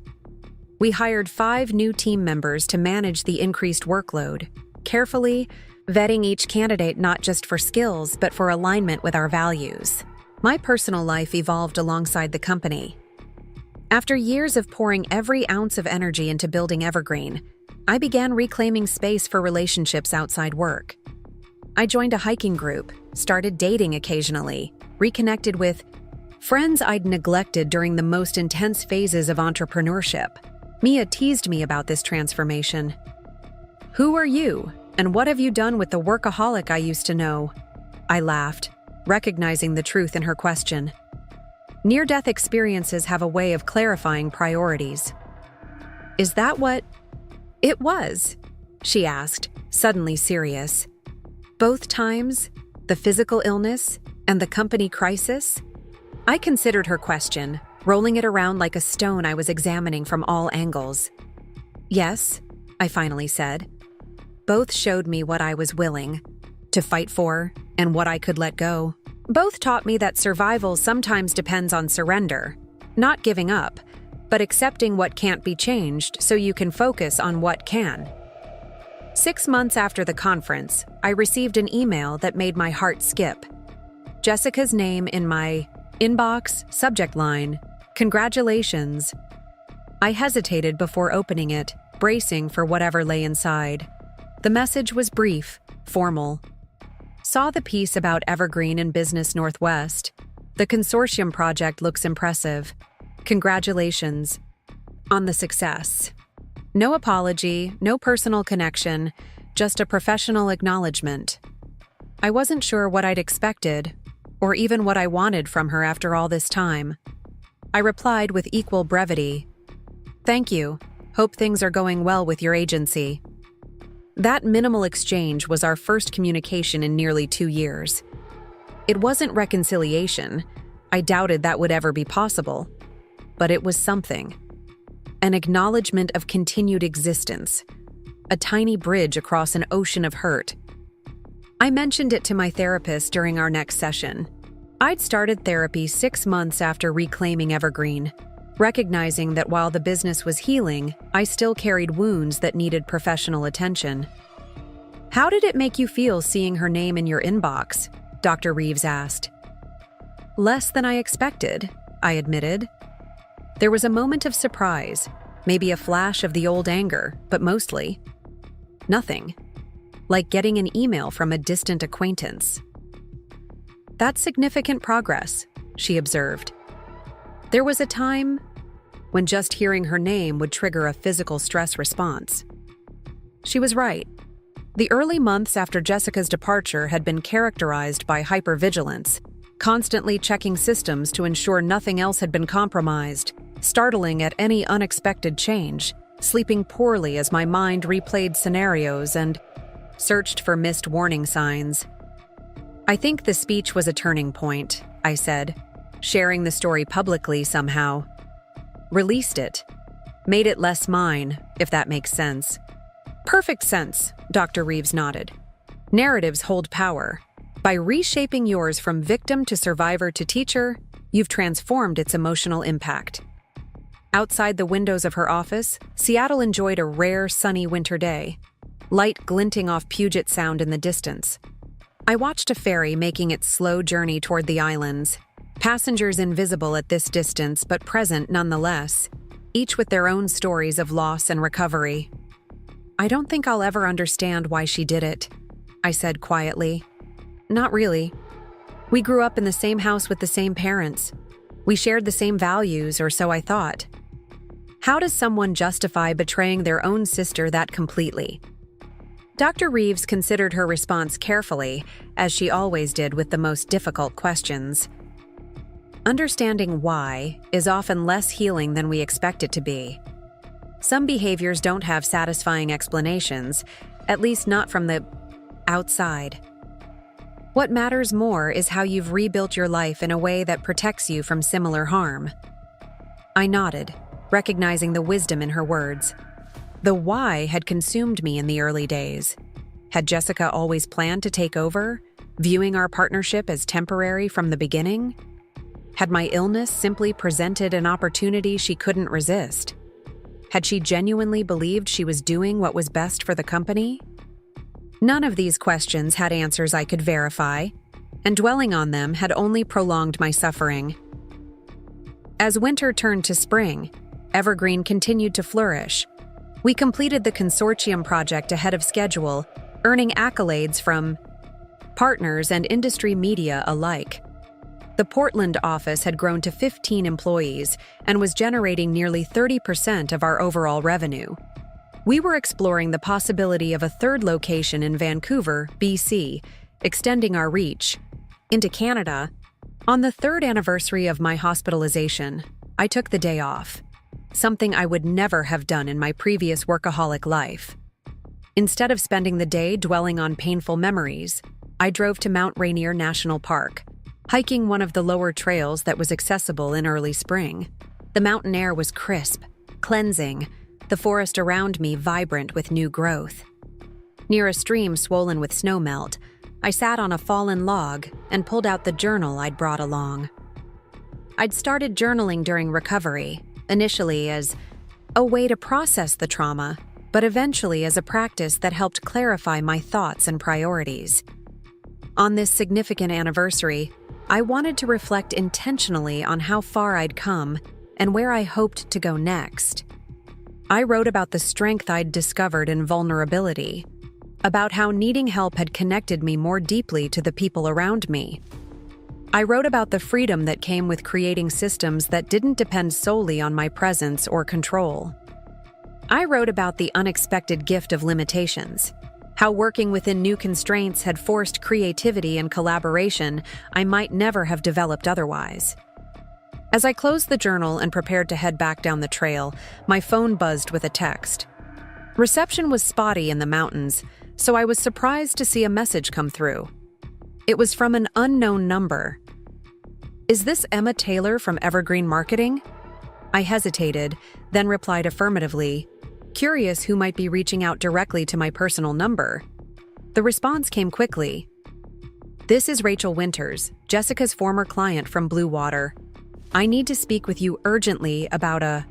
A: We hired 5 new team members to manage the increased workload, carefully vetting each candidate not just for skills but for alignment with our values. My personal life evolved alongside the company. After years of pouring every ounce of energy into building Evergreen, I began reclaiming space for relationships outside work. I joined a hiking group, started dating occasionally, reconnected with friends I'd neglected during the most intense phases of entrepreneurship. Mia teased me about this transformation. "Who are you? And what have you done with the workaholic I used to know?" I laughed, recognizing the truth in her question. Near-death experiences have a way of clarifying priorities. "Is that what it was?" she asked, suddenly serious. "Both times? The physical illness and the company crisis?" I considered her question, rolling it around like a stone I was examining from all angles. "Yes," I finally said. Both showed me what I was willing to fight for and what I could let go. Both taught me that survival sometimes depends on surrender, not giving up, but accepting what can't be changed so you can focus on what can. 6 months after the conference, I received an email that made my heart skip. Jessica's name in my inbox, subject line, "Congratulations." I hesitated before opening it, bracing for whatever lay inside. The message was brief, formal. "Saw the piece about Evergreen and Business Northwest. The consortium project looks impressive. Congratulations on the success." No apology, no personal connection, just a professional acknowledgement. I wasn't sure what I'd expected, or even what I wanted from her after all this time. I replied with equal brevity, "Thank you. Hope things are going well with your agency." That minimal exchange was our first communication in nearly 2 years. It wasn't reconciliation. I doubted that would ever be possible. But it was something. An acknowledgement of continued existence. A tiny bridge across an ocean of hurt. I mentioned it to my therapist during our next session. I'd started therapy 6 months after reclaiming Evergreen, recognizing that while the business was healing, I still carried wounds that needed professional attention. "How did it make you feel seeing her name in your inbox?" Dr. Reeves asked. "Less than I expected," I admitted. There was a moment of surprise, maybe a flash of the old anger, but mostly nothing. Like getting an email from a distant acquaintance. "That's significant progress," she observed. There was a time when just hearing her name would trigger a physical stress response. She was right. The early months after Jessica's departure had been characterized by hypervigilance, constantly checking systems to ensure nothing else had been compromised, startling at any unexpected change, sleeping poorly as my mind replayed scenarios and searched for missed warning signs. "I think the speech was a turning point," I said, sharing the story publicly somehow. Released it. Made it less mine, if that makes sense. "Perfect sense," Dr. Reeves nodded. "Narratives hold power. By reshaping yours from victim to survivor to teacher, you've transformed its emotional impact. Outside the windows of her office, Seattle enjoyed a rare sunny winter day, light glinting off Puget Sound in the distance. I watched a ferry making its slow journey toward the islands, passengers invisible at this distance but present nonetheless, each with their own stories of loss and recovery. "I don't think I'll ever understand why she did it," I said quietly. "Not really. We grew up in the same house with the same parents. We shared the same values, or so I thought. How does someone justify betraying their own sister that completely?" Dr. Reeves considered her response carefully, as she always did with the most difficult questions. Understanding why is often less healing than we expect it to be. Some behaviors don't have satisfying explanations, at least not from the outside. What matters more is how you've rebuilt your life in a way that protects you from similar harm. I nodded, recognizing the wisdom in her words. The why had consumed me in the early days. Had Jessica always planned to take over, viewing our partnership as temporary from the beginning? Had my illness simply presented an opportunity she couldn't resist? Had she genuinely believed she was doing what was best for the company? None of these questions had answers I could verify, and dwelling on them had only prolonged my suffering. As winter turned to spring, Evergreen continued to flourish. We completed the consortium project ahead of schedule, earning accolades from partners and industry media alike. The Portland office had grown to 15 employees and was generating nearly 30% of our overall revenue. We were exploring the possibility of a third location in Vancouver, BC, extending our reach into Canada. On the third anniversary of my hospitalization, I took the day off, something I would never have done in my previous workaholic life. Instead of spending the day dwelling on painful memories, I drove to Mount Rainier National Park, hiking one of the lower trails that was accessible in early spring. The mountain air was crisp, cleansing, the forest around me vibrant with new growth. Near a stream swollen with snowmelt, I sat on a fallen log and pulled out the journal I'd brought along. I'd started journaling during recovery, initially as a way to process the trauma, but eventually as a practice that helped clarify my thoughts and priorities. On this significant anniversary, I wanted to reflect intentionally on how far I'd come and where I hoped to go next. I wrote about the strength I'd discovered in vulnerability, about how needing help had connected me more deeply to the people around me. I wrote about the freedom that came with creating systems that didn't depend solely on my presence or control. I wrote about the unexpected gift of limitations, how working within new constraints had forced creativity and collaboration I might never have developed otherwise. As I closed the journal and prepared to head back down the trail, my phone buzzed with a text. Reception was spotty in the mountains, so I was surprised to see a message come through. It was from an unknown number. "Is this Emma Taylor from Evergreen Marketing?" I hesitated, then replied affirmatively, curious who might be reaching out directly to my personal number. The response came quickly. "This is Rachel Winters, Jessica's former client from Blue Water. I need to speak with you urgently about a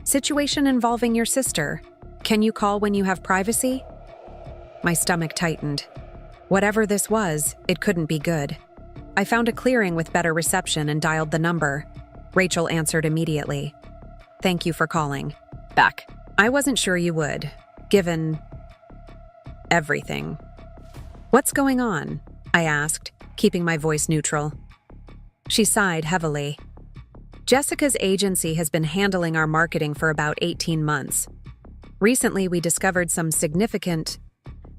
A: situation involving your sister. Can you call when you have privacy?" My stomach tightened. Whatever this was, it couldn't be good. I found a clearing with better reception and dialed the number. Rachel answered immediately. "Thank you for calling back. I wasn't sure you would, given everything." "What's going on?" I asked, keeping my voice neutral. She sighed heavily. "Jessica's agency has been handling our marketing for about 18 months. Recently, we discovered some significant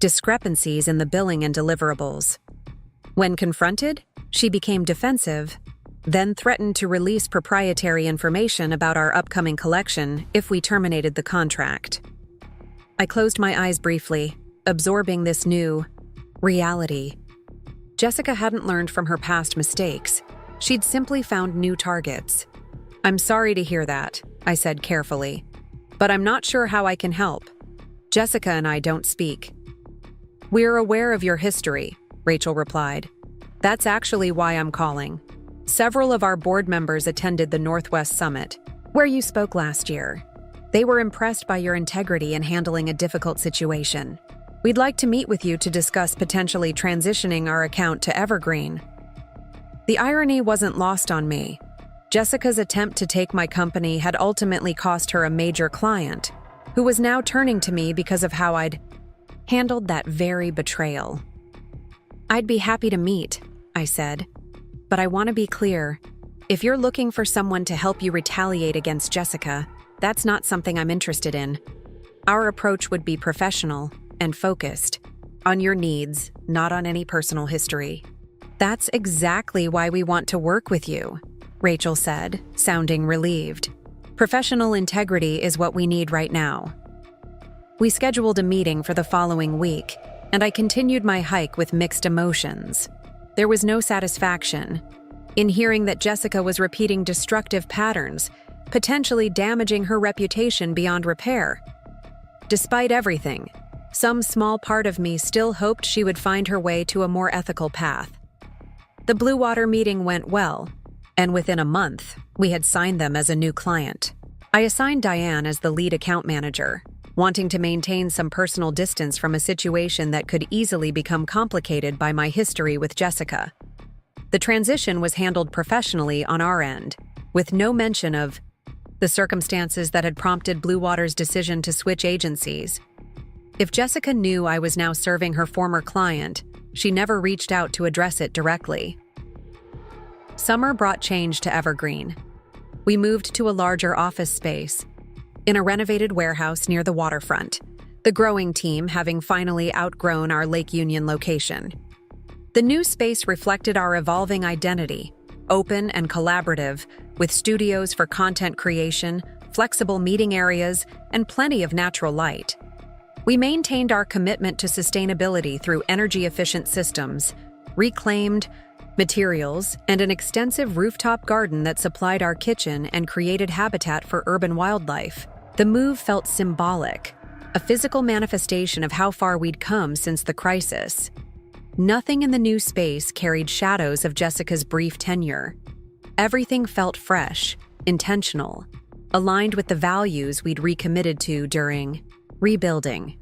A: discrepancies in the billing and deliverables. When confronted, she became defensive, then threatened to release proprietary information about our upcoming collection if we terminated the contract." I closed my eyes briefly, absorbing this new reality. Jessica hadn't learned from her past mistakes. She'd simply found new targets. "I'm sorry to hear that," I said carefully, "but I'm not sure how I can help. Jessica and I don't speak." "We're aware of your history," Rachel replied, That's actually why I'm calling. Several of our board members attended the Northwest Summit, where you spoke last year. They were impressed by your integrity in handling a difficult situation. We'd like to meet with you to discuss potentially transitioning our account to Evergreen. The irony wasn't lost on me. Jessica's attempt to take my company had ultimately cost her a major client, who was now turning to me because of how I'd handled that very betrayal. I'd be happy to meet, I said, but I want to be clear. If you're looking for someone to help you retaliate against Jessica, that's not something I'm interested in. Our approach would be professional and focused on your needs, not on any personal history. That's exactly why we want to work with you, Rachel said, sounding relieved. Professional integrity is what we need right now. We scheduled a meeting for the following week, and I continued my hike with mixed emotions. There was no satisfaction in hearing that Jessica was repeating destructive patterns, potentially damaging her reputation beyond repair. Despite everything, some small part of me still hoped she would find her way to a more ethical path. The Blue Water meeting went well, and within a month, we had signed them as a new client. I assigned Diane as the lead account manager, wanting to maintain some personal distance from a situation that could easily become complicated by my history with Jessica. The transition was handled professionally on our end, with no mention of the circumstances that had prompted Blue Water's decision to switch agencies. If Jessica knew I was now serving her former client, she never reached out to address it directly. Summer brought change to Evergreen. We moved to a larger office space in a renovated warehouse near the waterfront, the growing team having finally outgrown our Lake Union location. The new space reflected our evolving identity, open and collaborative, with studios for content creation, flexible meeting areas, and plenty of natural light. We maintained our commitment to sustainability through energy-efficient systems, reclaimed materials, and an extensive rooftop garden that supplied our kitchen and created habitat for urban wildlife. The move felt symbolic, a physical manifestation of how far we'd come since the crisis. Nothing in the new space carried shadows of Jessica's brief tenure. Everything felt fresh, intentional, aligned with the values we'd recommitted to during rebuilding.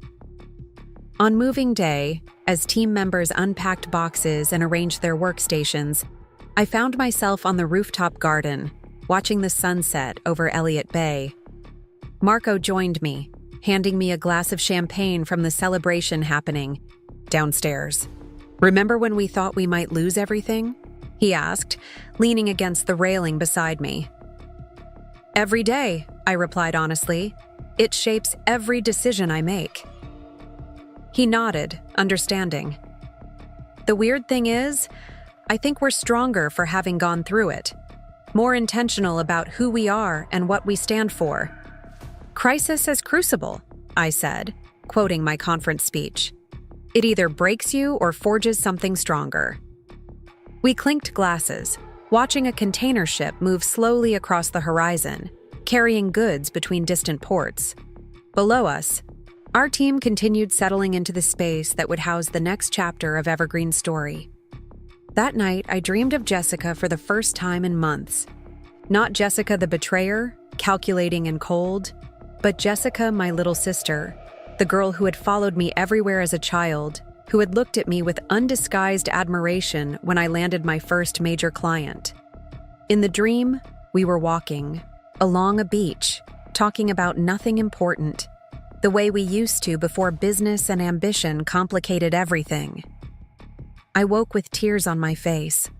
A: On moving day, as team members unpacked boxes and arranged their workstations, I found myself on the rooftop garden, watching the sunset over Elliott Bay. Marco joined me, handing me a glass of champagne from the celebration happening downstairs. "Remember when we thought we might lose everything?" he asked, leaning against the railing beside me. "Every day," I replied honestly. "It shapes every decision I make." He nodded, understanding. "The weird thing is, I think we're stronger for having gone through it, more intentional about who we are and what we stand for." "Crisis as crucible," I said, quoting my conference speech. "It either breaks you or forges something stronger." We clinked glasses, watching a container ship move slowly across the horizon, carrying goods between distant ports. Below us, our team continued settling into the space that would house the next chapter of Evergreen's story. That night, I dreamed of Jessica for the first time in months. Not Jessica the betrayer, calculating and cold, but Jessica, my little sister, the girl who had followed me everywhere as a child, who had looked at me with undisguised admiration when I landed my first major client. In the dream, we were walking along a beach, talking about nothing important, the way we used to before business and ambition complicated everything. I woke with tears on my face,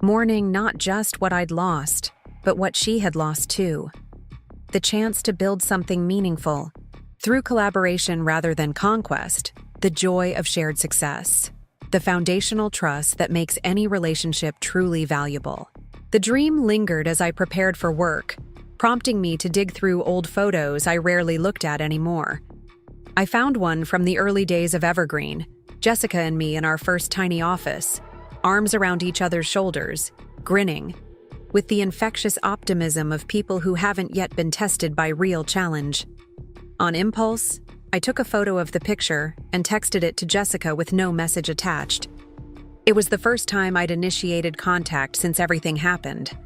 A: mourning not just what I'd lost, but what she had lost too. The chance to build something meaningful, through collaboration rather than conquest, the joy of shared success, the foundational trust that makes any relationship truly valuable. The dream lingered as I prepared for work, prompting me to dig through old photos I rarely looked at anymore. I found one from the early days of Evergreen, Jessica and me in our first tiny office, arms around each other's shoulders, grinning, with the infectious optimism of people who haven't yet been tested by real challenge. On impulse, I took a photo of the picture and texted it to Jessica with no message attached. It was the first time I'd initiated contact since everything happened.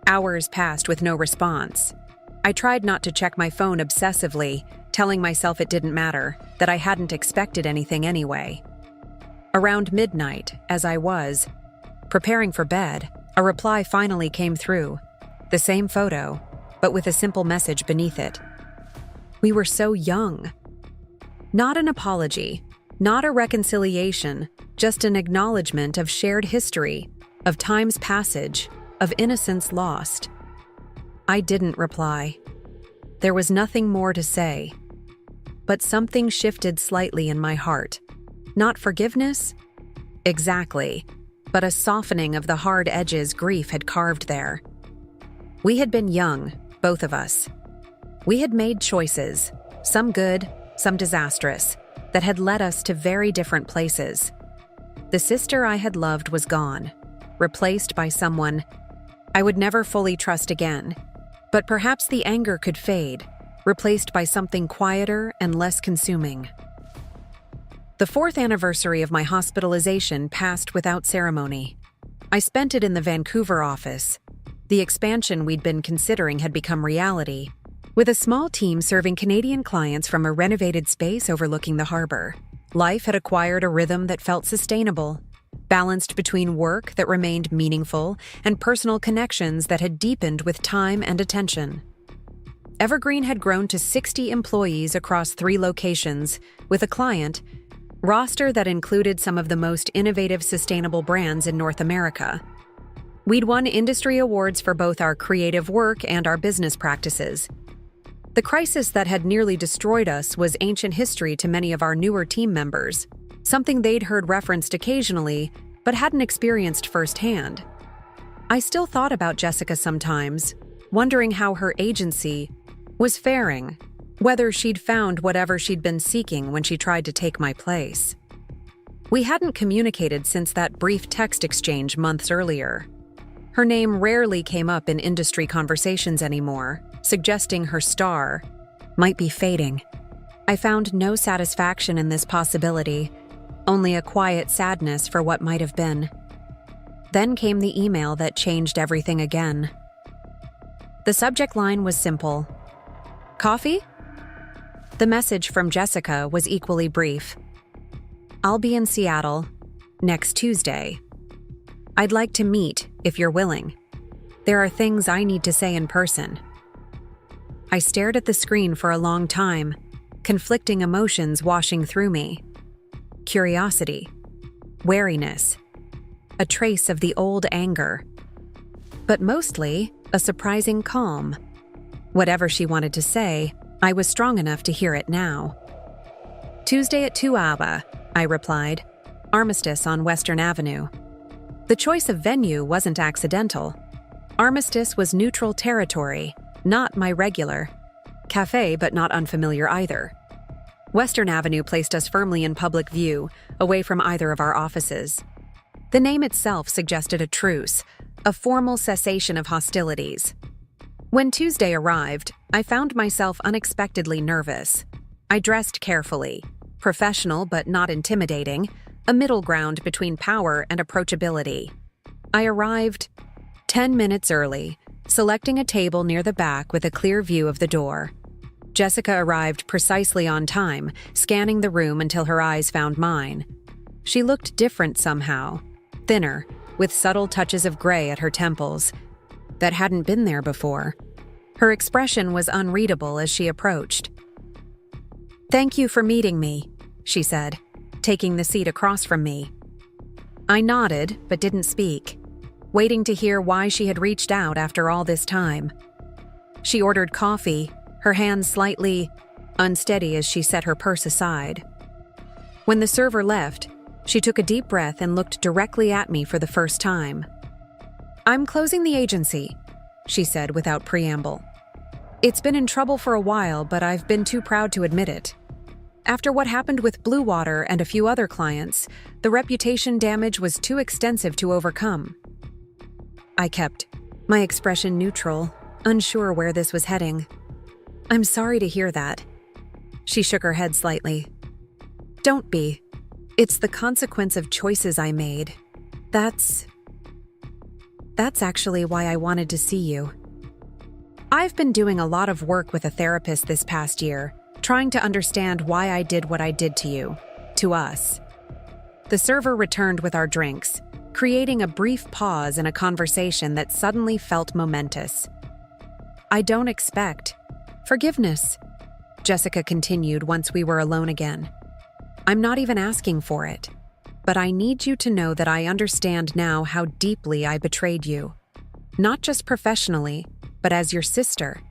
A: Hours passed with no response. I tried not to check my phone obsessively, telling myself it didn't matter, that I hadn't expected anything anyway. Around midnight, as I was preparing for bed, a reply finally came through. The same photo, but with a simple message beneath it. We were so young. Not an apology, not a reconciliation, just an acknowledgement of shared history, of time's passage, of innocence lost. I didn't reply. There was nothing more to say. But something shifted slightly in my heart. Not forgiveness? Exactly, but a softening of the hard edges grief had carved there. We had been young, both of us. We had made choices, some good, some disastrous, that had led us to very different places. The sister I had loved was gone, replaced by someone I would never fully trust again. But perhaps the anger could fade, replaced by something quieter and less consuming. The 4th anniversary of my hospitalization passed without ceremony. I spent it in the Vancouver office. The expansion we'd been considering had become reality, with a small team serving Canadian clients from a renovated space overlooking the harbor. Life had acquired a rhythm that felt sustainable, balanced between work that remained meaningful and personal connections that had deepened with time and attention. Evergreen had grown to 60 employees across 3 locations, with a client roster that included some of the most innovative sustainable brands in North America. We'd won industry awards for both our creative work and our business practices. The crisis that had nearly destroyed us was ancient history to many of our newer team members, something they'd heard referenced occasionally but hadn't experienced firsthand. I still thought about Jessica sometimes, wondering how her agency was faring, whether she'd found whatever she'd been seeking when she tried to take my place. We hadn't communicated since that brief text exchange months earlier. Her name rarely came up in industry conversations anymore, suggesting her star might be fading. I found no satisfaction in this possibility, only a quiet sadness for what might have been. Then came the email that changed everything again. The subject line was simple. Coffee? The message from Jessica was equally brief. I'll be in Seattle next Tuesday. I'd like to meet if you're willing. There are things I need to say in person. I stared at the screen for a long time, conflicting emotions washing through me. Curiosity, wariness, a trace of the old anger, but mostly a surprising calm. Whatever she wanted to say, I was strong enough to hear it now. Tuesday at 2 hours, I replied. Armistice on Western Avenue. The choice of venue wasn't accidental. Armistice was neutral territory, not my regular cafe, but not unfamiliar either. Western Avenue placed us firmly in public view, away from either of our offices. The name itself suggested a truce, a formal cessation of hostilities. When Tuesday arrived, I found myself unexpectedly nervous. I dressed carefully, professional but not intimidating, a middle ground between power and approachability. I arrived 10 minutes early, selecting a table near the back with a clear view of the door. Jessica arrived precisely on time, scanning the room until her eyes found mine. She looked different somehow, thinner, with subtle touches of gray at her temples that hadn't been there before. Her expression was unreadable as she approached. "Thank you for meeting me," she said, taking the seat across from me. I nodded, but didn't speak, waiting to hear why she had reached out after all this time. She ordered coffee, her hands slightly unsteady as she set her purse aside. When the server left, she took a deep breath and looked directly at me for the first time. "I'm closing the agency," she said without preamble. "It's been in trouble for a while, but I've been too proud to admit it. After what happened with Blue Water and a few other clients, the reputation damage was too extensive to overcome." I kept my expression neutral, unsure where this was heading. "I'm sorry to hear that." She shook her head slightly. "Don't be. It's the consequence of choices I made. That's actually why I wanted to see you. I've been doing a lot of work with a therapist this past year, trying to understand why I did what I did to you, to us. The server returned with our drinks, creating a brief pause in a conversation that suddenly felt momentous. I don't expect forgiveness, Jessica continued once we were alone again. I'm not even asking for it, but I need you to know that I understand now how deeply I betrayed you. Not just professionally, but as your sister,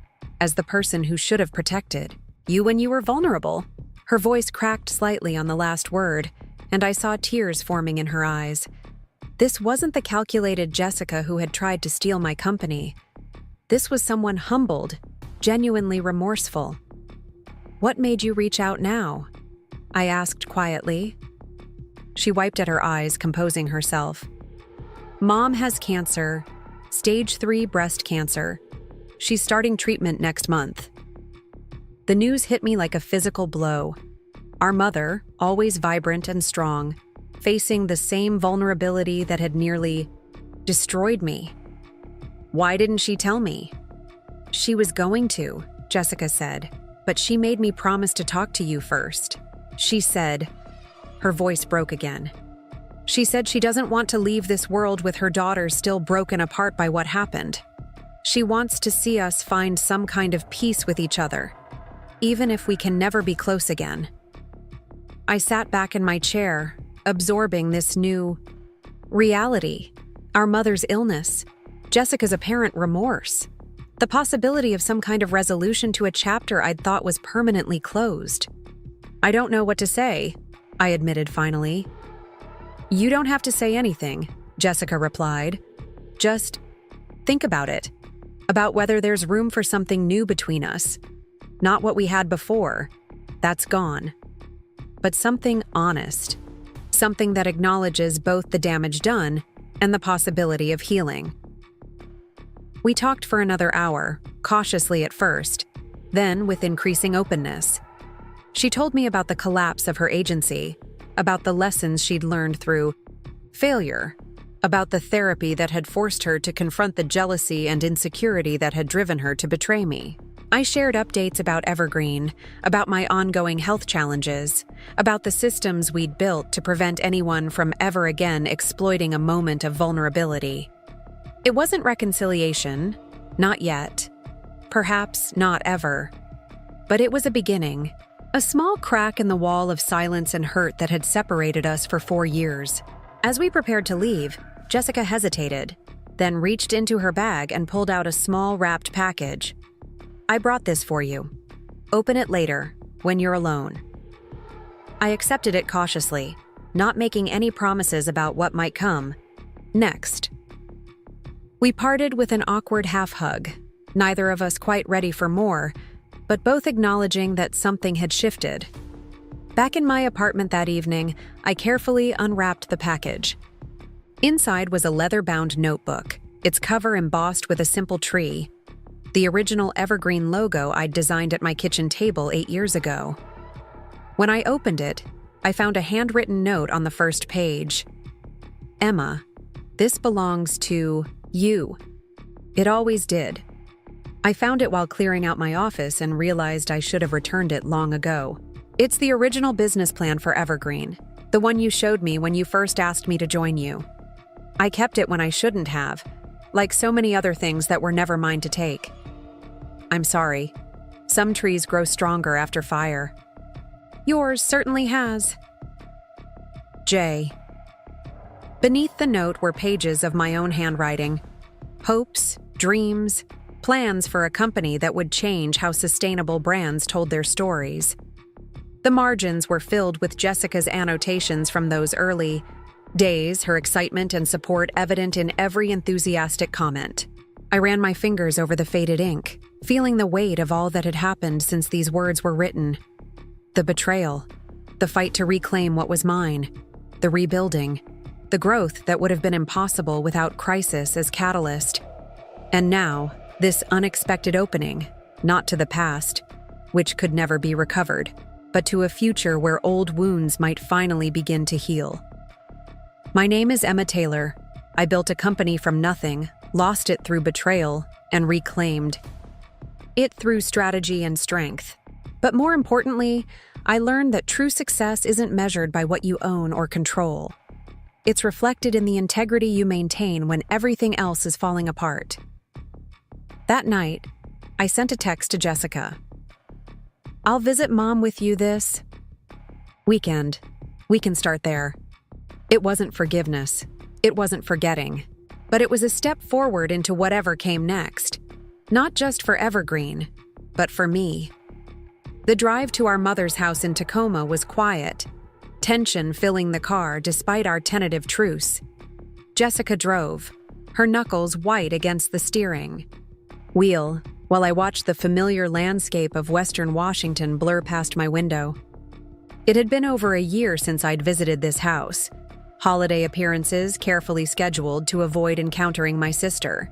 A: as the person who should have protected you when you were vulnerable. Her voice cracked slightly on the last word, and I saw tears forming in her eyes. This wasn't the calculated Jessica who had tried to steal my company. This was someone humbled, genuinely remorseful. What made you reach out now? I asked quietly. She wiped at her eyes, composing herself. Mom has cancer, stage 3 breast cancer. She's starting treatment next month. The news hit me like a physical blow. Our mother, always vibrant and strong, facing the same vulnerability that had nearly destroyed me. Why didn't she tell me? She was going to, Jessica said, but she made me promise to talk to you first. She said, her voice broke again. She said she doesn't want to leave this world with her daughter still broken apart by what happened. She wants to see us find some kind of peace with each other, even if we can never be close again. I sat back in my chair, absorbing this new reality. Our mother's illness, Jessica's apparent remorse, the possibility of some kind of resolution to a chapter I'd thought was permanently closed. I don't know what to say, I admitted finally. You don't have to say anything, Jessica replied. Just think about it, about whether there's room for something new between us. Not what we had before, that's gone. But something honest, something that acknowledges both the damage done and the possibility of healing. We talked for another hour, cautiously at first, then with increasing openness. She told me about the collapse of her agency, about the lessons she'd learned through failure, about the therapy that had forced her to confront the jealousy and insecurity that had driven her to betray me. I shared updates about Evergreen, about my ongoing health challenges, about the systems we'd built to prevent anyone from ever again exploiting a moment of vulnerability. It wasn't reconciliation, not yet, perhaps not ever, but it was a beginning, a small crack in the wall of silence and hurt that had separated us for 4 years. As we prepared to leave, Jessica hesitated, then reached into her bag and pulled out a small wrapped package. I brought this for you. Open it later, when you're alone. I accepted it cautiously, not making any promises about what might come next. We parted with an awkward half-hug, neither of us quite ready for more, but both acknowledging that something had shifted. Back in my apartment that evening, I carefully unwrapped the package. Inside was a leather-bound notebook, its cover embossed with a simple tree, the original Evergreen logo I'd designed at my kitchen table 8 years ago. When I opened it, I found a handwritten note on the first page. Emma, this belongs to you. It always did. I found it while clearing out my office and realized I should have returned it long ago. It's the original business plan for Evergreen, the one you showed me when you first asked me to join you. I kept it when I shouldn't have, like so many other things that were never mine to take. I'm sorry. Some trees grow stronger after fire. Yours certainly has. J. Beneath the note were pages of my own handwriting. Hopes, dreams, plans for a company that would change how sustainable brands told their stories. The margins were filled with Jessica's annotations from those early days, her excitement and support evident in every enthusiastic comment. I ran my fingers over the faded ink, feeling the weight of all that had happened since these words were written. The betrayal, the fight to reclaim what was mine, the rebuilding, the growth that would have been impossible without crisis as catalyst. And now, this unexpected opening, not to the past, which could never be recovered, but to a future where old wounds might finally begin to heal. My name is Emma Taylor. I built a company from nothing, lost it through betrayal, and reclaimed it through strategy and strength. But more importantly, I learned that true success isn't measured by what you own or control. It's reflected in the integrity you maintain when everything else is falling apart. That night, I sent a text to Jessica. I'll visit Mom with you this weekend. We can start there. It wasn't forgiveness. It wasn't forgetting. But it was a step forward into whatever came next. Not just for Evergreen, but for me. The drive to our mother's house in Tacoma was quiet, tension filling the car despite our tentative truce. Jessica drove, her knuckles white against the steering wheel, while I watched the familiar landscape of Western Washington blur past my window. It had been over a year since I'd visited this house, holiday appearances carefully scheduled to avoid encountering my sister.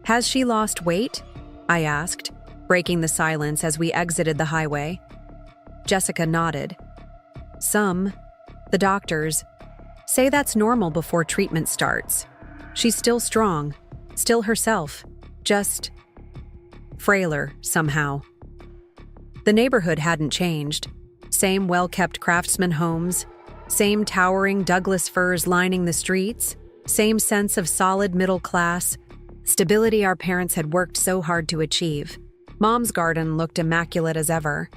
A: Has she lost weight? I asked, breaking the silence as we exited the highway. Jessica nodded. Some, the doctors, say that's normal before treatment starts. She's still strong, still herself, just frailer somehow. The neighborhood hadn't changed. Same well-kept craftsman homes, same towering Douglas firs lining the streets, same sense of solid middle class, stability our parents had worked so hard to achieve. Mom's garden looked immaculate as ever,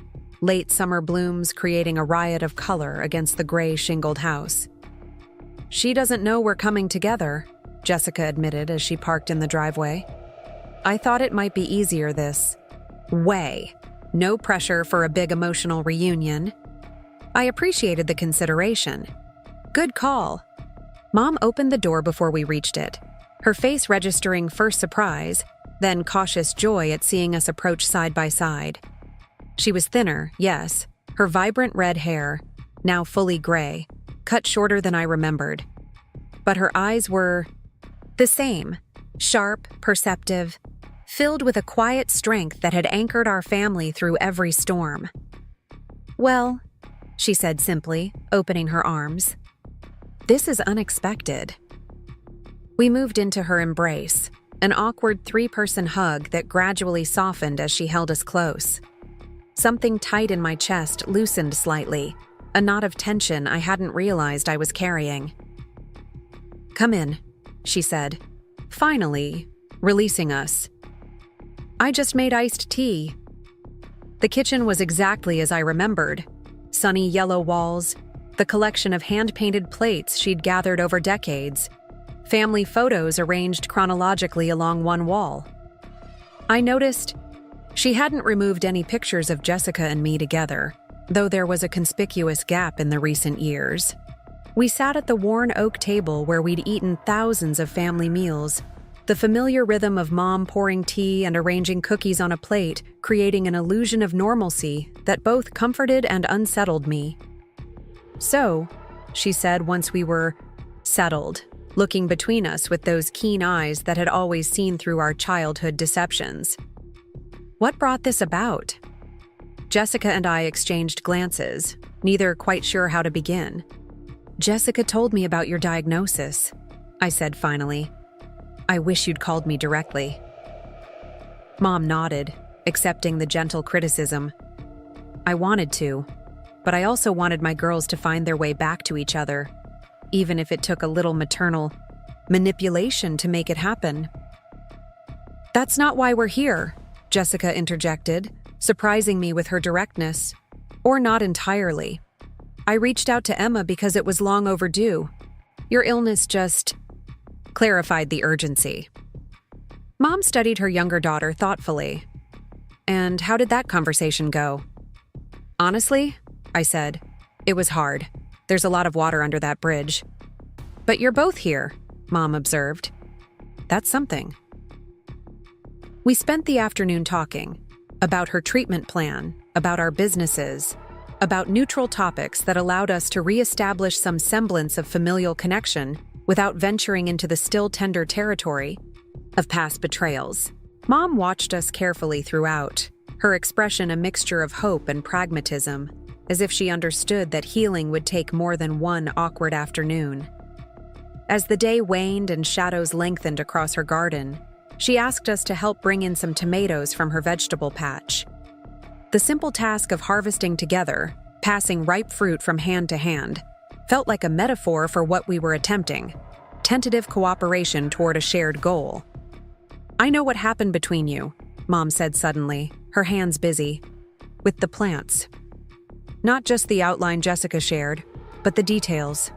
A: late summer blooms creating a riot of color against the gray shingled house. She doesn't know we're coming together, Jessica admitted as she parked in the driveway. I thought it might be easier this way. No pressure for a big emotional reunion. I appreciated the consideration. Good call. Mom opened the door before we reached it, her face registering first surprise, then cautious joy at seeing us approach side by side. She was thinner, yes, her vibrant red hair, now fully gray, cut shorter than I remembered. But her eyes were the same, sharp, perceptive, filled with a quiet strength that had anchored our family through every storm. Well, she said simply, opening her arms. This is unexpected. We moved into her embrace, an awkward three-person hug that gradually softened as she held us close. Something tight in my chest loosened slightly, a knot of tension I hadn't realized I was carrying. Come in, she said, finally, releasing us. I just made iced tea. The kitchen was exactly as I remembered. Sunny yellow walls, the collection of hand-painted plates she'd gathered over decades, family photos arranged chronologically along one wall. I noticed she hadn't removed any pictures of Jessica and me together, though there was a conspicuous gap in the recent years. We sat at the worn oak table where we'd eaten thousands of family meals, the familiar rhythm of Mom pouring tea and arranging cookies on a plate, creating an illusion of normalcy that both comforted and unsettled me. So, she said once we were settled, looking between us with those keen eyes that had always seen through our childhood deceptions. What brought this about? Jessica and I exchanged glances, neither quite sure how to begin. Jessica told me about your diagnosis, I said finally. I wish you'd called me directly. Mom nodded, accepting the gentle criticism. I wanted to, but I also wanted my girls to find their way back to each other, even if it took a little maternal manipulation to make it happen. That's not why we're here, Jessica interjected, surprising me with her directness. Or not entirely. I reached out to Emma because it was long overdue. Your illness just clarified the urgency. Mom studied her younger daughter thoughtfully. And how did that conversation go? Honestly, I said, it was hard. There's a lot of water under that bridge. But you're both here, Mom observed. That's something. We spent the afternoon talking about her treatment plan, about our businesses, about neutral topics that allowed us to reestablish some semblance of familial connection without venturing into the still tender territory of past betrayals. Mom watched us carefully throughout, her expression a mixture of hope and pragmatism, as if she understood that healing would take more than one awkward afternoon. As the day waned and shadows lengthened across her garden, she asked us to help bring in some tomatoes from her vegetable patch. The simple task of harvesting together, passing ripe fruit from hand to hand, felt like a metaphor for what we were attempting: tentative cooperation toward a shared goal. "I know what happened between you," Mom said suddenly, her hands busy. "With the plants. Not just the outline Jessica shared, but the details.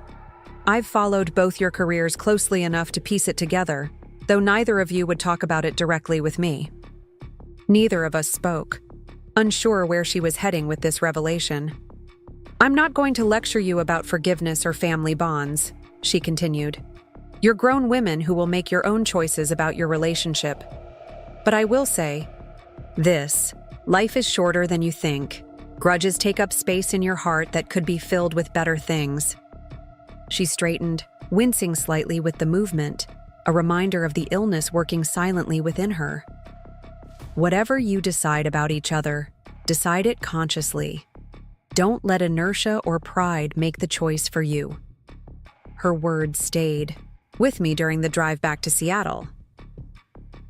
A: I've followed both your careers closely enough to piece it together, though neither of you would talk about it directly with me." Neither of us spoke, unsure where she was heading with this revelation. "I'm not going to lecture you about forgiveness or family bonds," she continued. "You're grown women who will make your own choices about your relationship. But I will say this: life is shorter than you think. Grudges take up space in your heart that could be filled with better things." She straightened, wincing slightly with the movement, a reminder of the illness working silently within her. "Whatever you decide about each other, decide it consciously. Don't let inertia or pride make the choice for you." Her words stayed with me during the drive back to Seattle.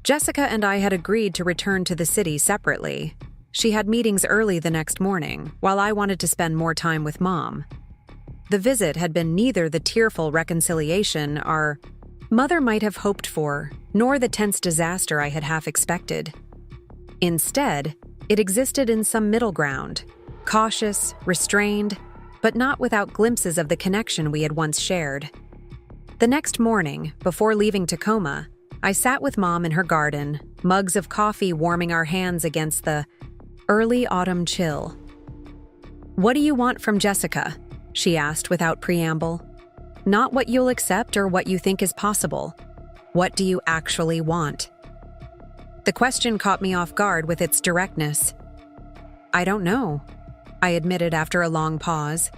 A: Jessica and I had agreed to return to the city separately. She had meetings early the next morning, while I wanted to spend more time with Mom. The visit had been neither the tearful reconciliation our mother might have hoped for, nor the tense disaster I had half expected. Instead, it existed in some middle ground, cautious, restrained, but not without glimpses of the connection we had once shared. The next morning, before leaving Tacoma, I sat with Mom in her garden, mugs of coffee warming our hands against the early autumn chill. "What do you want from Jessica?" she asked without preamble. "Not what you'll accept or what you think is possible. What do you actually want?" The question caught me off guard with its directness. "I don't know," I admitted after a long pause.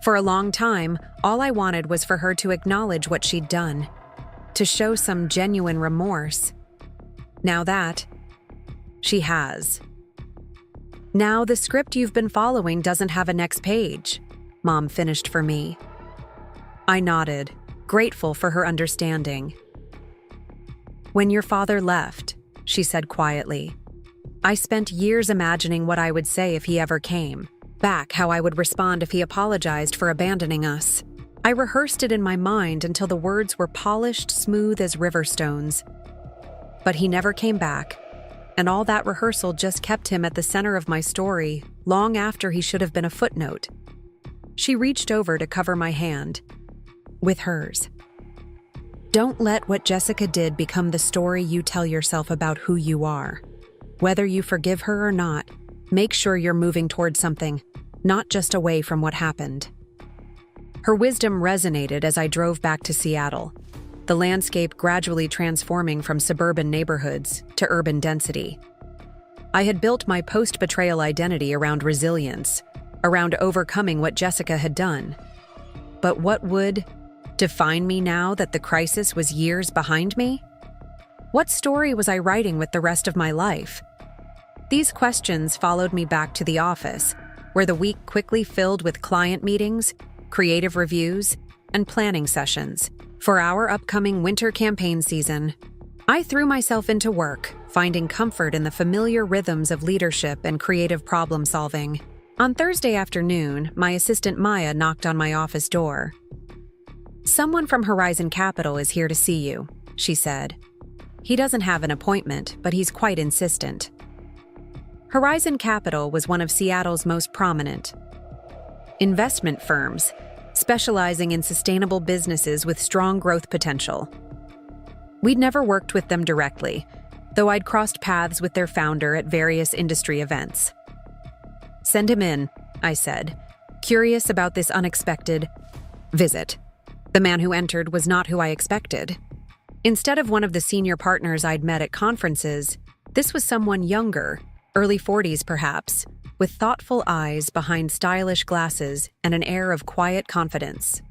A: For a long time, all I wanted was for her to acknowledge what she'd done, to show some genuine remorse. Now that she has. "Now the script you've been following doesn't have a next page," Mom finished for me. I nodded, grateful for her understanding. "When your father left," she said quietly, "I spent years imagining what I would say if he ever came back, how I would respond if he apologized for abandoning us. I rehearsed it in my mind until the words were polished smooth as river stones. But he never came back, and all that rehearsal just kept him at the center of my story long after he should have been a footnote." She reached over to cover my hand with hers. "Don't let what Jessica did become the story you tell yourself about who you are. Whether you forgive her or not, make sure you're moving toward something, not just away from what happened." Her wisdom resonated as I drove back to Seattle, the landscape gradually transforming from suburban neighborhoods to urban density. I had built my post-betrayal identity around resilience, around overcoming what Jessica had done. But what would define me now that the crisis was years behind me? What story was I writing with the rest of my life? These questions followed me back to the office, where the week quickly filled with client meetings, creative reviews, and planning sessions for our upcoming winter campaign season. I threw myself into work, finding comfort in the familiar rhythms of leadership and creative problem-solving. On Thursday afternoon, my assistant Maya knocked on my office door. "Someone from Horizon Capital is here to see you," she said. "He doesn't have an appointment, but he's quite insistent." Horizon Capital was one of Seattle's most prominent investment firms, specializing in sustainable businesses with strong growth potential. We'd never worked with them directly, though I'd crossed paths with their founder at various industry events. "Send him in," I said, curious about this unexpected visit. The man who entered was not who I expected. Instead of one of the senior partners I'd met at conferences, this was someone younger, early 40s perhaps, with thoughtful eyes behind stylish glasses and an air of quiet confidence.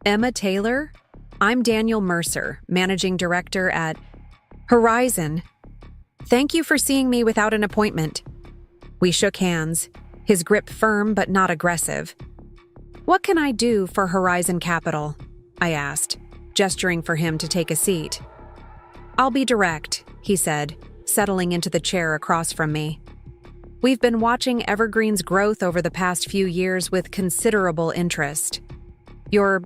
A: "Emma Taylor? I'm Daniel Mercer, managing director at Horizon. Thank you for seeing me without an appointment." We shook hands, his grip firm but not aggressive. "What can I do for Horizon Capital?" I asked, gesturing for him to take a seat. "I'll be direct," he said, settling into the chair across from me. "We've been watching Evergreen's growth over the past few years with considerable interest. Your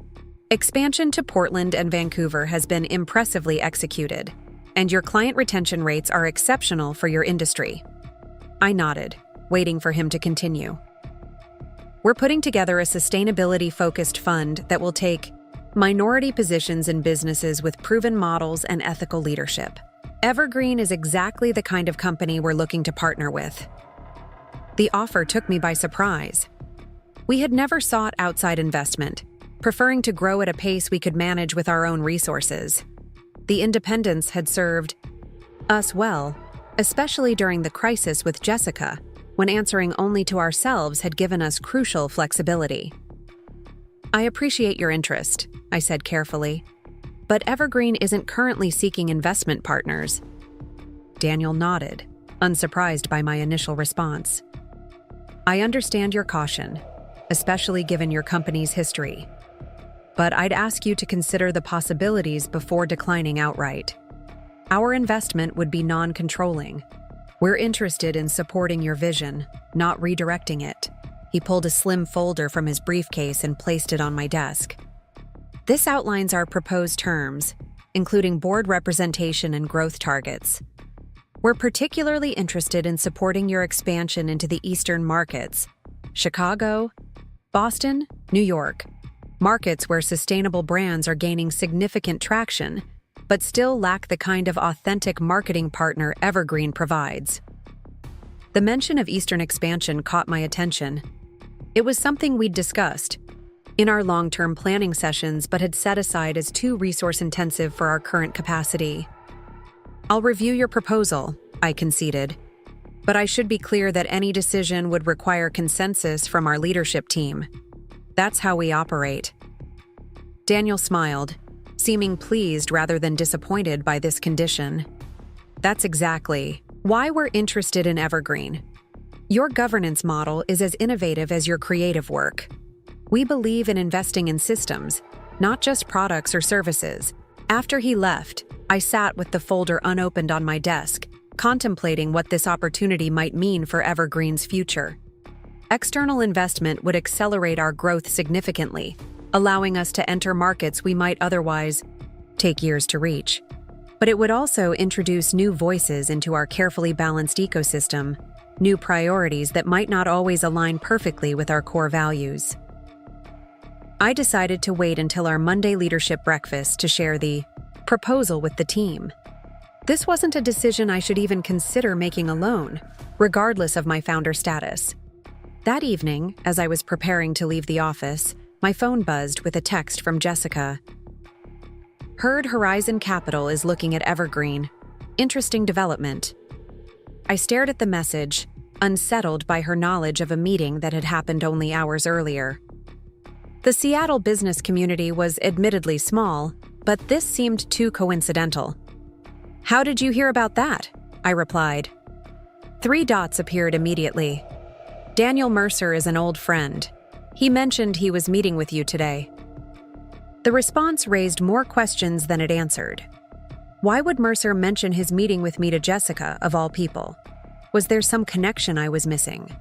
A: expansion to Portland and Vancouver has been impressively executed, and your client retention rates are exceptional for your industry." I nodded, waiting for him to continue. "We're putting together a sustainability-focused fund that will take minority positions in businesses with proven models and ethical leadership. Evergreen is exactly the kind of company we're looking to partner with." The offer took me by surprise. We had never sought outside investment, preferring to grow at a pace we could manage with our own resources. The independence had served us well, especially during the crisis with Jessica, when answering only to ourselves had given us crucial flexibility. "I appreciate your interest," I said carefully, "but Evergreen isn't currently seeking investment partners." Daniel nodded, unsurprised by my initial response. "I understand your caution, especially given your company's history. But I'd ask you to consider the possibilities before declining outright. Our investment would be non-controlling. We're interested in supporting your vision, not redirecting it." He pulled a slim folder from his briefcase and placed it on my desk. "This outlines our proposed terms, including board representation and growth targets. We're particularly interested in supporting your expansion into the eastern markets, Chicago, Boston, New York, markets where sustainable brands are gaining significant traction, but still lack the kind of authentic marketing partner Evergreen provides." The mention of Eastern expansion caught my attention. It was something we'd discussed in our long-term planning sessions but had set aside as too resource-intensive for our current capacity. "I'll review your proposal," I conceded, "but I should be clear that any decision would require consensus from our leadership team. That's how we operate." Daniel smiled, seeming pleased rather than disappointed by this condition. "That's exactly why we're interested in Evergreen. Your governance model is as innovative as your creative work. We believe in investing in systems, not just products or services." After he left, I sat with the folder unopened on my desk, contemplating what this opportunity might mean for Evergreen's future. External investment would accelerate our growth significantly, allowing us to enter markets we might otherwise take years to reach. But it would also introduce new voices into our carefully balanced ecosystem, new priorities that might not always align perfectly with our core values. I decided to wait until our Monday leadership breakfast to share the proposal with the team. This wasn't a decision I should even consider making alone, regardless of my founder status. That evening, as I was preparing to leave the office, my phone buzzed with a text from Jessica. "Heard Horizon Capital is looking at Evergreen. Interesting development." I stared at the message, unsettled by her knowledge of a meeting that had happened only hours earlier. The Seattle business community was admittedly small, but this seemed too coincidental. "How did you hear about that?" I replied. 3 dots appeared immediately. "Daniel Mercer is an old friend. He mentioned he was meeting with you today." The response raised more questions than it answered. Why would Mercer mention his meeting with me to Jessica, of all people? Was there some connection I was missing?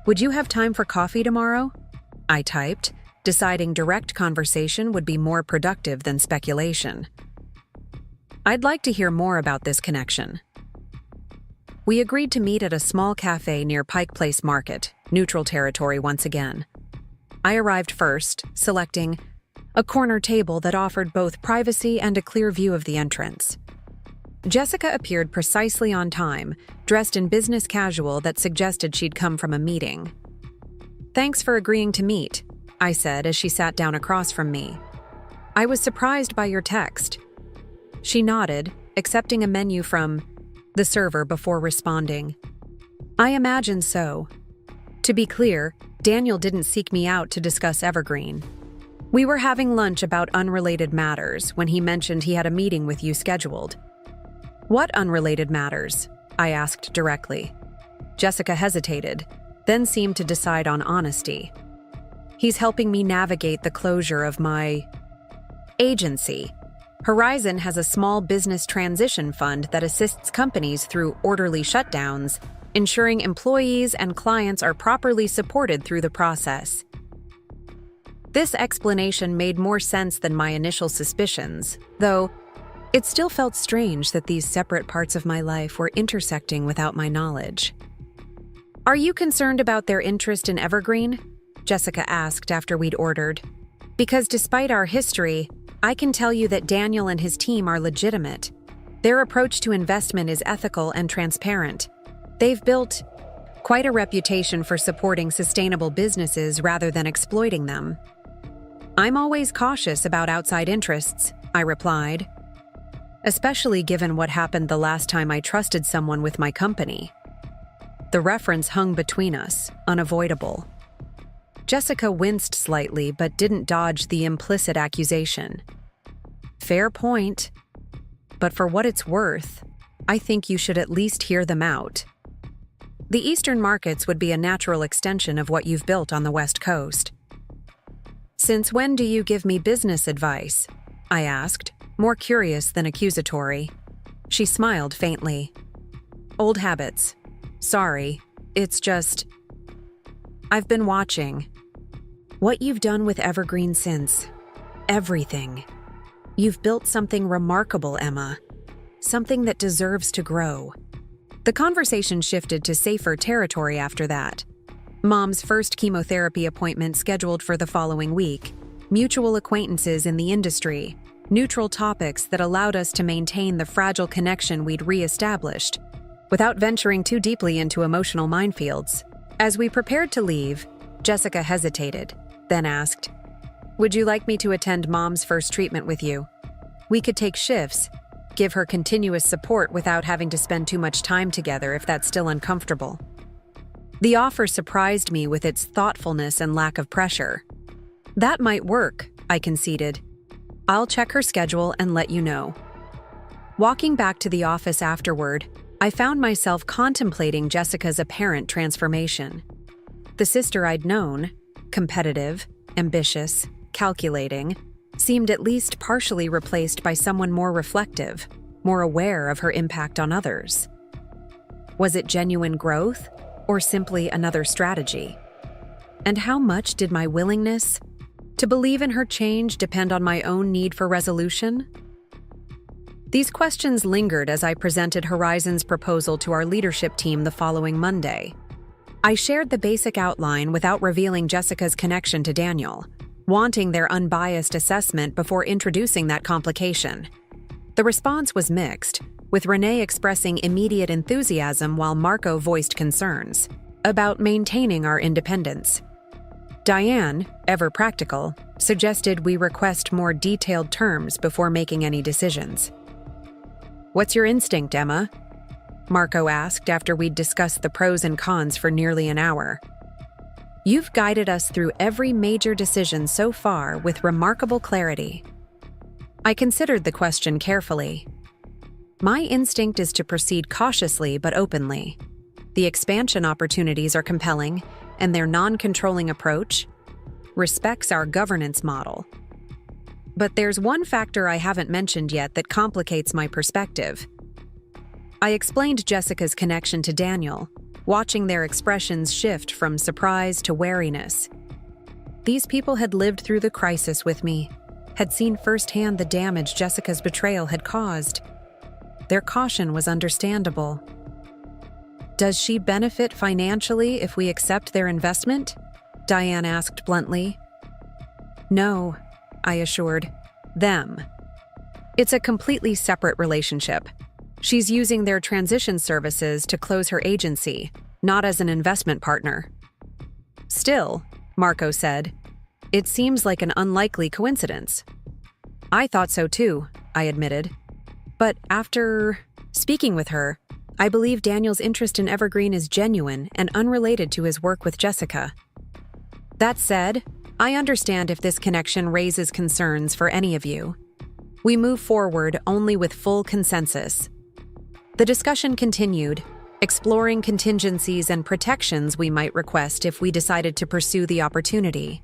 A: "Would you have time for coffee tomorrow?" I typed, deciding direct conversation would be more productive than speculation. I'd like to hear more about this connection. We agreed to meet at a small cafe near Pike Place Market, neutral territory once again. I arrived first, selecting a corner table that offered both privacy and a clear view of the entrance. Jessica appeared precisely on time, dressed in business casual that suggested she'd come from a meeting. "Thanks for agreeing to meet," I said as she sat down across from me. "I was surprised by your text." She nodded, accepting a menu from the server before responding. "I imagine so. To be clear, Daniel didn't seek me out to discuss Evergreen. We were having lunch about unrelated matters when he mentioned he had a meeting with you scheduled." "What unrelated matters?" I asked directly. Jessica hesitated, then seemed to decide on honesty. "He's helping me navigate the closure of my Agency. Horizon has a small business transition fund that assists companies through orderly shutdowns, ensuring employees and clients are properly supported through the process. This explanation made more sense than my initial suspicions, though it still felt strange that these separate parts of my life were intersecting without my knowledge. "Are you concerned about their interest in Evergreen?" Jessica asked after we'd ordered. "Because despite our history, I can tell you that Daniel and his team are legitimate. Their approach to investment is ethical and transparent. They've built quite a reputation for supporting sustainable businesses rather than exploiting them." "I'm always cautious about outside interests," I replied, "especially given what happened the last time I trusted someone with my company." The reference hung between us, unavoidable. Jessica winced slightly but didn't dodge the implicit accusation. "Fair point. But for what it's worth, I think you should at least hear them out. The Eastern markets would be a natural extension of what you've built on the West Coast." "Since when do you give me business advice?" I asked, more curious than accusatory. She smiled faintly. "Old habits. Sorry, it's just... I've been watching what you've done with Evergreen since. Everything. You've built something remarkable, Emma. Something that deserves to grow." The conversation shifted to safer territory after that. Mom's first chemotherapy appointment scheduled for the following week, mutual acquaintances in the industry, neutral topics that allowed us to maintain the fragile connection we'd re-established, without venturing too deeply into emotional minefields. As we prepared to leave, Jessica hesitated, then asked, "Would you like me to attend Mom's first treatment with you? We could take shifts, give her continuous support without having to spend too much time together if that's still uncomfortable." The offer surprised me with its thoughtfulness and lack of pressure. "That might work," I conceded. "I'll check her schedule and let you know." Walking back to the office afterward, I found myself contemplating Jessica's apparent transformation. The sister I'd known, competitive, ambitious, calculating, seemed at least partially replaced by someone more reflective, more aware of her impact on others. Was it genuine growth, or simply another strategy? And how much did my willingness to believe in her change depend on my own need for resolution? These questions lingered as I presented Horizon's proposal to our leadership team the following Monday. I shared the basic outline without revealing Jessica's connection to Daniel, wanting their unbiased assessment before introducing that complication. The response was mixed, with Renee expressing immediate enthusiasm while Marco voiced concerns about maintaining our independence. Diane, ever practical, suggested we request more detailed terms before making any decisions. "What's your instinct, Emma?" Marco asked after we'd discussed the pros and cons for nearly an hour. "You've guided us through every major decision so far with remarkable clarity." I considered the question carefully. My instinct is to proceed cautiously but openly. The expansion opportunities are compelling, and their non-controlling approach respects our governance model. But there's one factor I haven't mentioned yet that complicates my perspective. I explained Jessica's connection to Daniel, watching their expressions shift from surprise to wariness. These people had lived through the crisis with me, had seen firsthand the damage Jessica's betrayal had caused. Their caution was understandable. "Does she benefit financially if we accept their investment?" Diane asked bluntly. "No," I assured. "Them. It's a completely separate relationship. She's using their transition services to close her agency, not as an investment partner." "Still," Marco said, "it seems like an unlikely coincidence." "I thought so too," I admitted. "But after speaking with her, I believe Daniel's interest in Evergreen is genuine and unrelated to his work with Jessica. That said, I understand if this connection raises concerns for any of you. We move forward only with full consensus." The discussion continued, exploring contingencies and protections we might request if we decided to pursue the opportunity.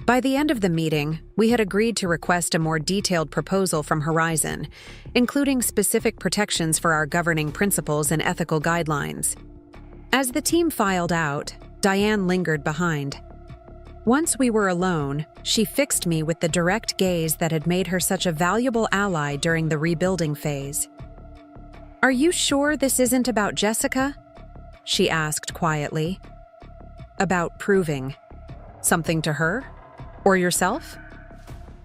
A: By the end of the meeting, we had agreed to request a more detailed proposal from Horizon, including specific protections for our governing principles and ethical guidelines. As the team filed out, Diane lingered behind. Once we were alone, she fixed me with the direct gaze that had made her such a valuable ally during the rebuilding phase. "Are you sure this isn't about Jessica?" she asked quietly. "About proving something to her? Or yourself?"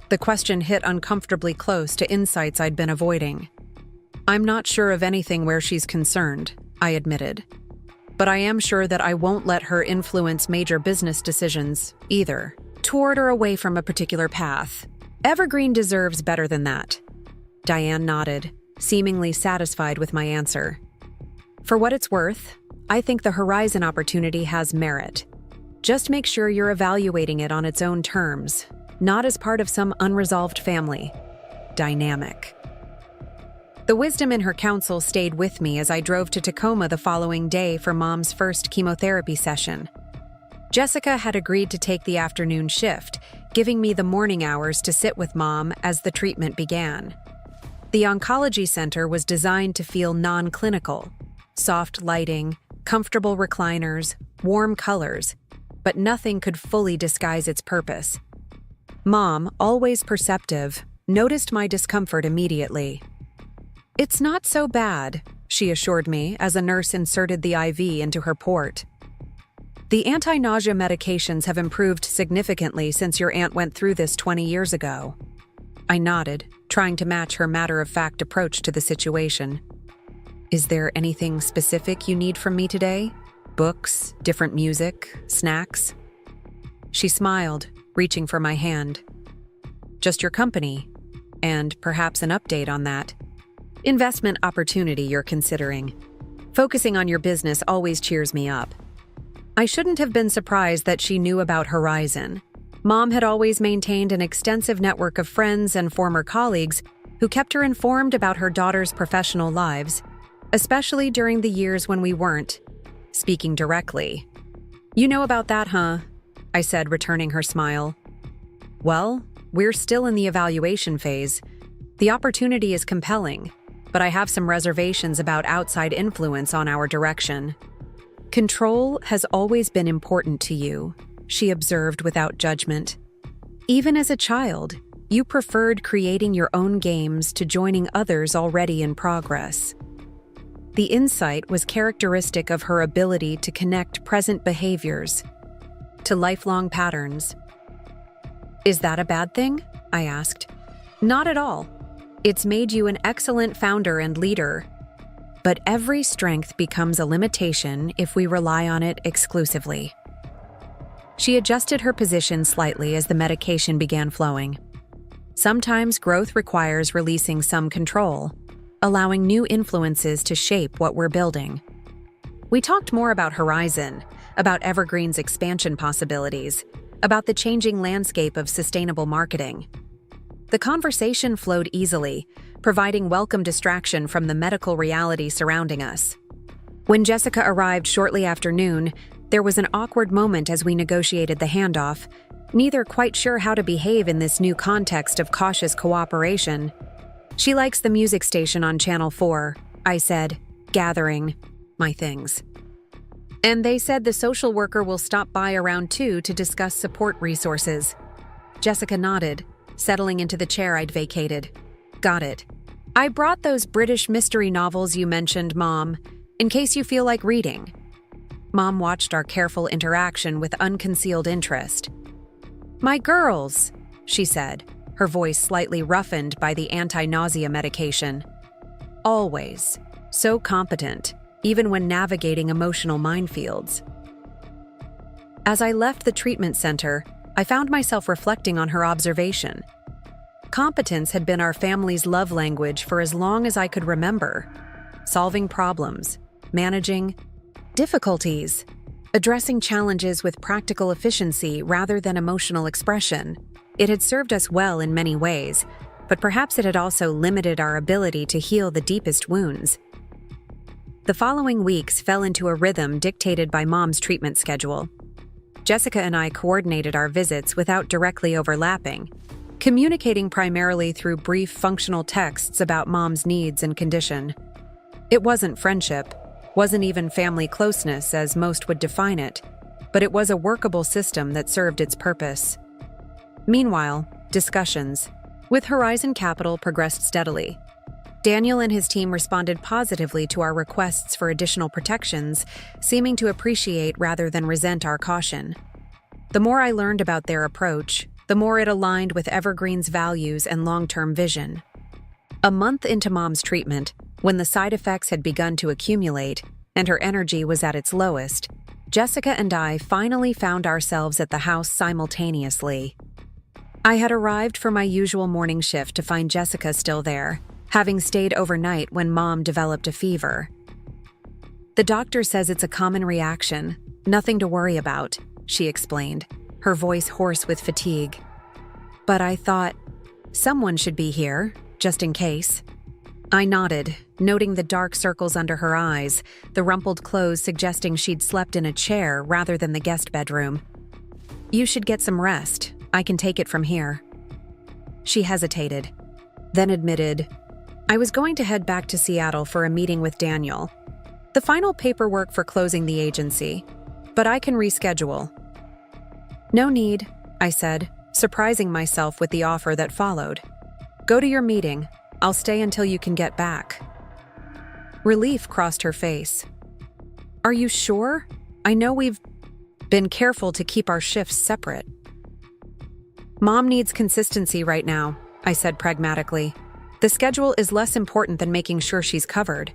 A: The question hit uncomfortably close to insights I'd been avoiding. "I'm not sure of anything where she's concerned," I admitted. "But I am sure that I won't let her influence major business decisions, either, toward or away from a particular path. Evergreen deserves better than that." Diane nodded, seemingly satisfied with my answer. "For what it's worth, I think the Horizon opportunity has merit. Just make sure you're evaluating it on its own terms, not as part of some unresolved family dynamic." The wisdom in her counsel stayed with me as I drove to Tacoma the following day for Mom's first chemotherapy session. Jessica had agreed to take the afternoon shift, giving me the morning hours to sit with Mom as the treatment began. The oncology center was designed to feel non-clinical: soft lighting, comfortable recliners, warm colors, but nothing could fully disguise its purpose. Mom, always perceptive, noticed my discomfort immediately. "It's not so bad," she assured me as a nurse inserted the IV into her port. "The anti-nausea medications have improved significantly since your aunt went through this 20 years ago." I nodded, trying to match her matter-of-fact approach to the situation. "Is there anything specific you need from me today? Books, different music, snacks?" She smiled, reaching for my hand. "Just your company, and perhaps an update on that investment opportunity you're considering. Focusing on your business always cheers me up." I shouldn't have been surprised that she knew about Horizon. Mom had always maintained an extensive network of friends and former colleagues who kept her informed about her daughter's professional lives, especially during the years when we weren't speaking directly. "You know about that, huh?" I said, returning her smile. "Well, we're still in the evaluation phase. The opportunity is compelling, but I have some reservations about outside influence on our direction." "Control has always been important to you," she observed without judgment. "Even as a child, you preferred creating your own games to joining others already in progress." The insight was characteristic of her ability to connect present behaviors to lifelong patterns. "Is that a bad thing?" I asked. "Not at all. It's made you an excellent founder and leader. But every strength becomes a limitation if we rely on it exclusively." She adjusted her position slightly as the medication began flowing. "Sometimes growth requires releasing some control, allowing new influences to shape what we're building." We talked more about Horizon, about Evergreen's expansion possibilities, about the changing landscape of sustainable marketing. The conversation flowed easily, providing welcome distraction from the medical reality surrounding us. When Jessica arrived shortly after noon, there was an awkward moment as we negotiated the handoff, neither quite sure how to behave in this new context of cautious cooperation. "She likes the music station on Channel 4, I said, gathering my things. "And they said the social worker will stop by around 2 to discuss support resources." Jessica nodded, settling into the chair I'd vacated. "Got it. I brought those British mystery novels you mentioned, Mom, in case you feel like reading." Mom watched our careful interaction with unconcealed interest. "My girls," she said, her voice slightly roughened by the anti-nausea medication. "Always so competent, even when navigating emotional minefields." As I left the treatment center, I found myself reflecting on her observation. Competence had been our family's love language for as long as I could remember. Solving problems, managing difficulties, addressing challenges with practical efficiency rather than emotional expression. It had served us well in many ways, but perhaps it had also limited our ability to heal the deepest wounds. The following weeks fell into a rhythm dictated by Mom's treatment schedule. Jessica and I coordinated our visits without directly overlapping, communicating primarily through brief functional texts about Mom's needs and condition. It wasn't friendship, wasn't even family closeness as most would define it, but it was a workable system that served its purpose. Meanwhile, discussions with Horizon Capital progressed steadily. Daniel and his team responded positively to our requests for additional protections, seeming to appreciate rather than resent our caution. The more I learned about their approach, the more it aligned with Evergreen's values and long-term vision. A month into Mom's treatment, when the side effects had begun to accumulate and her energy was at its lowest, Jessica and I finally found ourselves at the house simultaneously. I had arrived for my usual morning shift to find Jessica still there, having stayed overnight when Mom developed a fever. "The doctor says it's a common reaction, nothing to worry about," she explained, her voice hoarse with fatigue. "But I thought, someone should be here, just in case." I nodded, noting the dark circles under her eyes, the rumpled clothes suggesting she'd slept in a chair rather than the guest bedroom. "You should get some rest. I can take it from here." She hesitated, then admitted, "I was going to head back to Seattle for a meeting with Daniel. The final paperwork for closing the agency, but I can reschedule." "No need," I said, surprising myself with the offer that followed. "Go to your meeting. I'll stay until you can get back." Relief crossed her face. "Are you sure? I know we've been careful to keep our shifts separate." "Mom needs consistency right now," I said pragmatically. "The schedule is less important than making sure she's covered."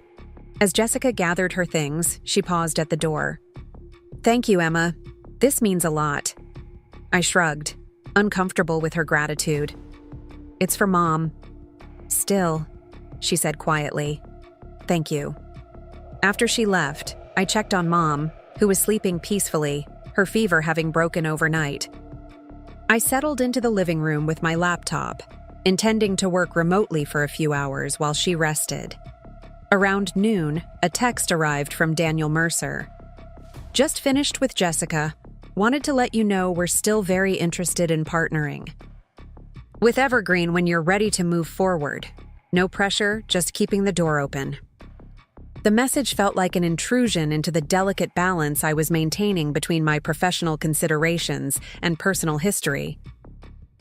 A: As Jessica gathered her things, she paused at the door. "Thank you, Emma. This means a lot." I shrugged, uncomfortable with her gratitude. "It's for Mom." "Still," she said quietly. "Thank you." After she left, I checked on Mom, who was sleeping peacefully, her fever having broken overnight. I settled into the living room with my laptop, intending to work remotely for a few hours while she rested. Around noon, a text arrived from Daniel Mercer. "Just finished with Jessica. Wanted to let you know we're still very interested in partnering with Evergreen when you're ready to move forward. No pressure, just keeping the door open." The message felt like an intrusion into the delicate balance I was maintaining between my professional considerations and personal history.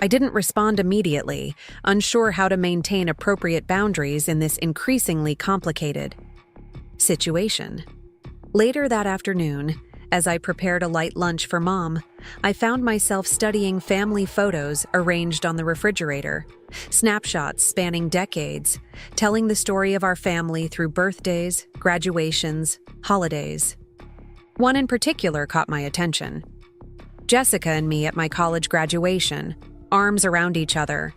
A: I didn't respond immediately, unsure how to maintain appropriate boundaries in this increasingly complicated situation. Later that afternoon, as I prepared a light lunch for Mom, I found myself studying family photos arranged on the refrigerator, snapshots spanning decades, telling the story of our family through birthdays, graduations, holidays. One in particular caught my attention. Jessica and me at my college graduation, arms around each other,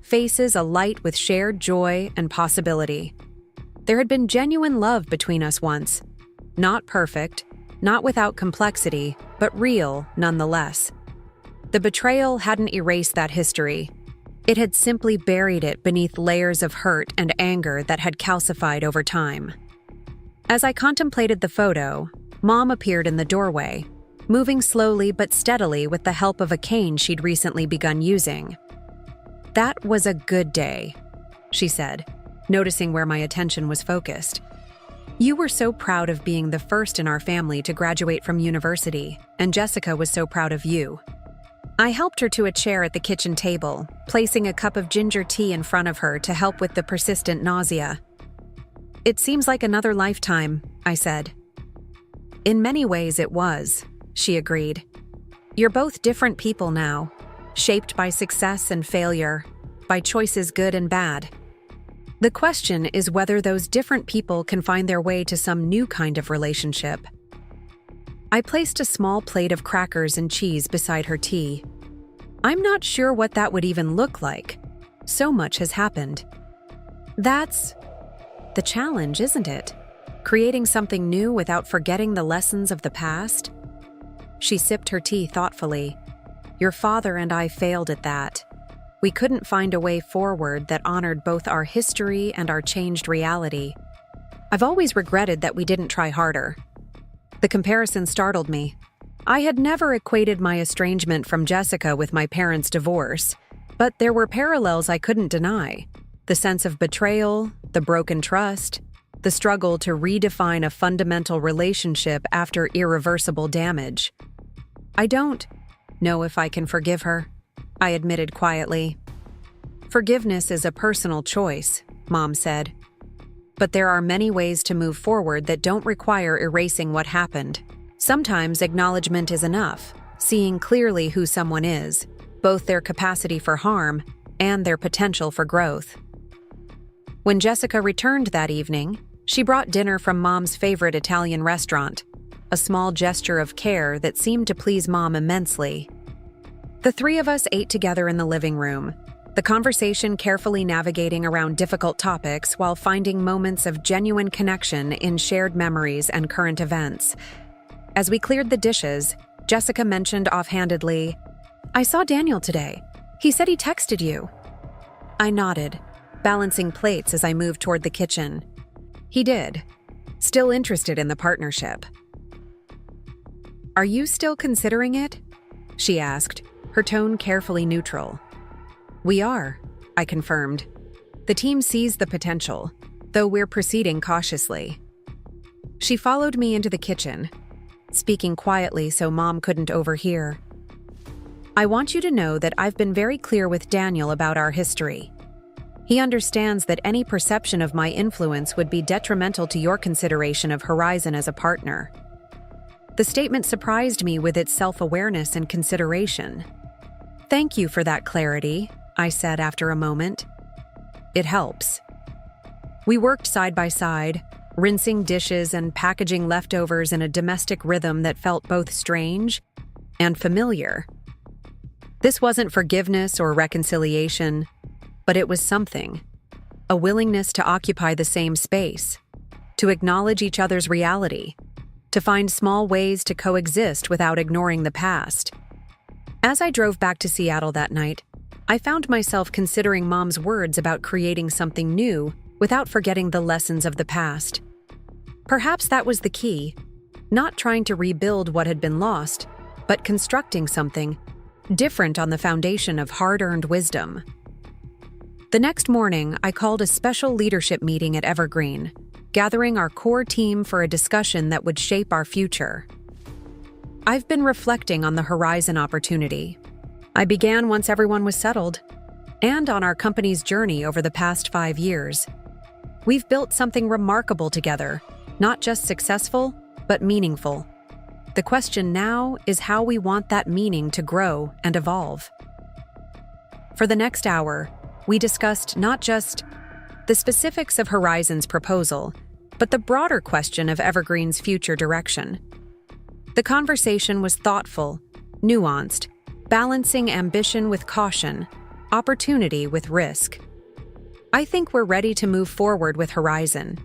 A: faces alight with shared joy and possibility. There had been genuine love between us once. Not perfect, not without complexity, but real nonetheless. The betrayal hadn't erased that history. It had simply buried it beneath layers of hurt and anger that had calcified over time. As I contemplated the photo, Mom appeared in the doorway, moving slowly but steadily with the help of a cane she'd recently begun using. "That was a good day," she said, noticing where my attention was focused. "You were so proud of being the first in our family to graduate from university, and Jessica was so proud of you." I helped her to a chair at the kitchen table, placing a cup of ginger tea in front of her to help with the persistent nausea. "It seems like another lifetime," I said. "In many ways it was," she agreed. "You're both different people now, shaped by success and failure, by choices good and bad. The question is whether those different people can find their way to some new kind of relationship." I placed a small plate of crackers and cheese beside her tea. "I'm not sure what that would even look like. So much has happened." "That's the challenge, isn't it? Creating something new without forgetting the lessons of the past?" She sipped her tea thoughtfully. "Your father and I failed at that. We couldn't find a way forward that honored both our history and our changed reality. I've always regretted that we didn't try harder." The comparison startled me. I had never equated my estrangement from Jessica with my parents' divorce, but there were parallels I couldn't deny. The sense of betrayal, the broken trust, the struggle to redefine a fundamental relationship after irreversible damage. I don't know if I can forgive her, I admitted quietly. Forgiveness is a personal choice, Mom said. But there are many ways to move forward that don't require erasing what happened. Sometimes acknowledgement is enough, seeing clearly who someone is, both their capacity for harm and their potential for growth. When Jessica returned that evening, she brought dinner from Mom's favorite Italian restaurant, a small gesture of care that seemed to please Mom immensely. The three of us ate together in the living room, the conversation carefully navigating around difficult topics while finding moments of genuine connection in shared memories and current events. As we cleared the dishes, Jessica mentioned offhandedly, "I saw Daniel today. He said he texted you." I nodded, balancing plates as I moved toward the kitchen. He did, still interested in the partnership. "Are you still considering it?" she asked, her tone carefully neutral. "We are," I confirmed. "The team sees the potential, though we're proceeding cautiously." She followed me into the kitchen, speaking quietly so Mom couldn't overhear. "I want you to know that I've been very clear with Daniel about our history. He understands that any perception of my influence would be detrimental to your consideration of Horizon as a partner." The statement surprised me with its self-awareness and consideration. "Thank you for that clarity," I said after a moment. "It helps." We worked side by side, rinsing dishes and packaging leftovers in a domestic rhythm that felt both strange and familiar. This wasn't forgiveness or reconciliation, but it was something. A willingness to occupy the same space, to acknowledge each other's reality, to find small ways to coexist without ignoring the past. As I drove back to Seattle that night, I found myself considering Mom's words about creating something new without forgetting the lessons of the past. Perhaps that was the key, not trying to rebuild what had been lost, but constructing something different on the foundation of hard-earned wisdom. The next morning, I called a special leadership meeting at Evergreen, gathering our core team for a discussion that would shape our future. I've been reflecting on the Horizon opportunity. I began once everyone was settled, and on our company's journey over the past 5 years. We've built something remarkable together, not just successful, but meaningful. The question now is how we want that meaning to grow and evolve. For the next hour, we discussed not just the specifics of Horizon's proposal, but the broader question of Evergreen's future direction. The conversation was thoughtful, nuanced, balancing ambition with caution, opportunity with risk. "I think we're ready to move forward with Horizon,"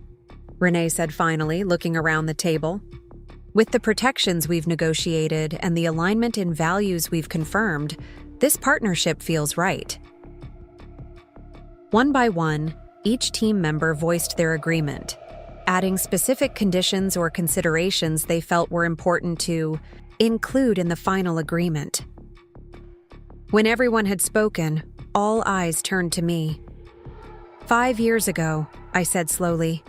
A: Renee said finally, looking around the table. "With the protections we've negotiated and the alignment in values we've confirmed, this partnership feels right." One by one, each team member voiced their agreement, adding specific conditions or considerations they felt were important to include in the final agreement. When everyone had spoken, all eyes turned to me. 5 years ago, I said slowly,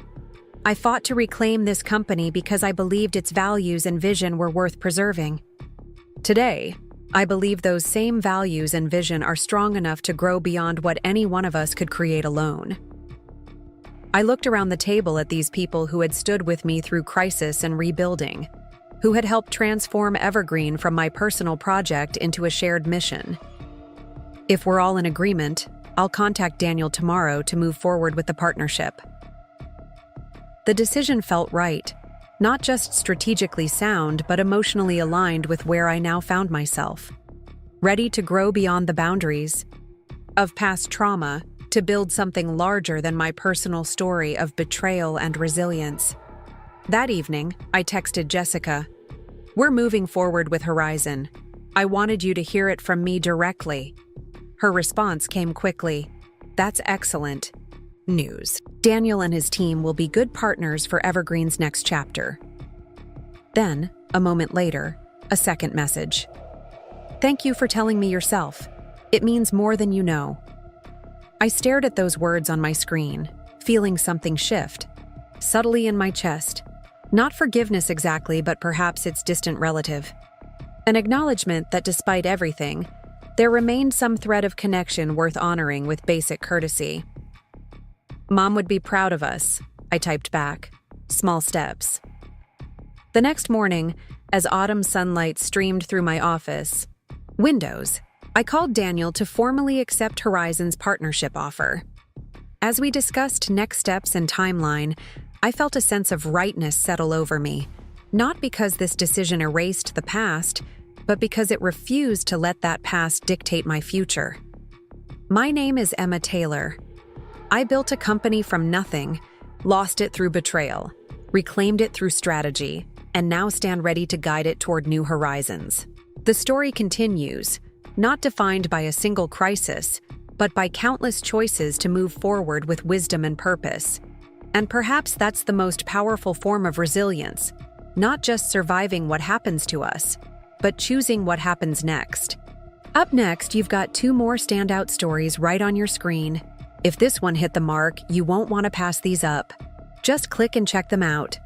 A: I fought to reclaim this company because I believed its values and vision were worth preserving. Today, I believe those same values and vision are strong enough to grow beyond what any one of us could create alone. I looked around the table at these people who had stood with me through crisis and rebuilding, who had helped transform Evergreen from my personal project into a shared mission. If we're all in agreement, I'll contact Daniel tomorrow to move forward with the partnership. The decision felt right. Not just strategically sound, but emotionally aligned with where I now found myself. Ready to grow beyond the boundaries of past trauma to build something larger than my personal story of betrayal and resilience. That evening, I texted Jessica, "We're moving forward with Horizon. I wanted you to hear it from me directly." Her response came quickly, "That's excellent news. Daniel and his team will be good partners for Evergreen's next chapter." Then, a moment later, A second message. Thank you for telling me yourself. It means more than you know. I stared at those words on my screen, feeling something shift, subtly in my chest. Not forgiveness exactly, but perhaps its distant relative. An acknowledgement that despite everything, there remained some thread of connection worth honoring with basic courtesy. Mom would be proud of us, I typed back. Small steps. The next morning, as autumn sunlight streamed through my office windows, I called Daniel to formally accept Horizon's partnership offer. As we discussed next steps and timeline, I felt a sense of rightness settle over me, not because this decision erased the past, but because it refused to let that past dictate my future. My name is Emma Taylor. I built a company from nothing, lost it through betrayal, reclaimed it through strategy, and now stand ready to guide it toward new horizons. The story continues, not defined by a single crisis, but by countless choices to move forward with wisdom and purpose. And perhaps that's the most powerful form of resilience, not just surviving what happens to us, but choosing what happens next. Up next, you've got 2 more standout stories right on your screen. If this one hit the mark, you won't want to pass these up. Just click and check them out.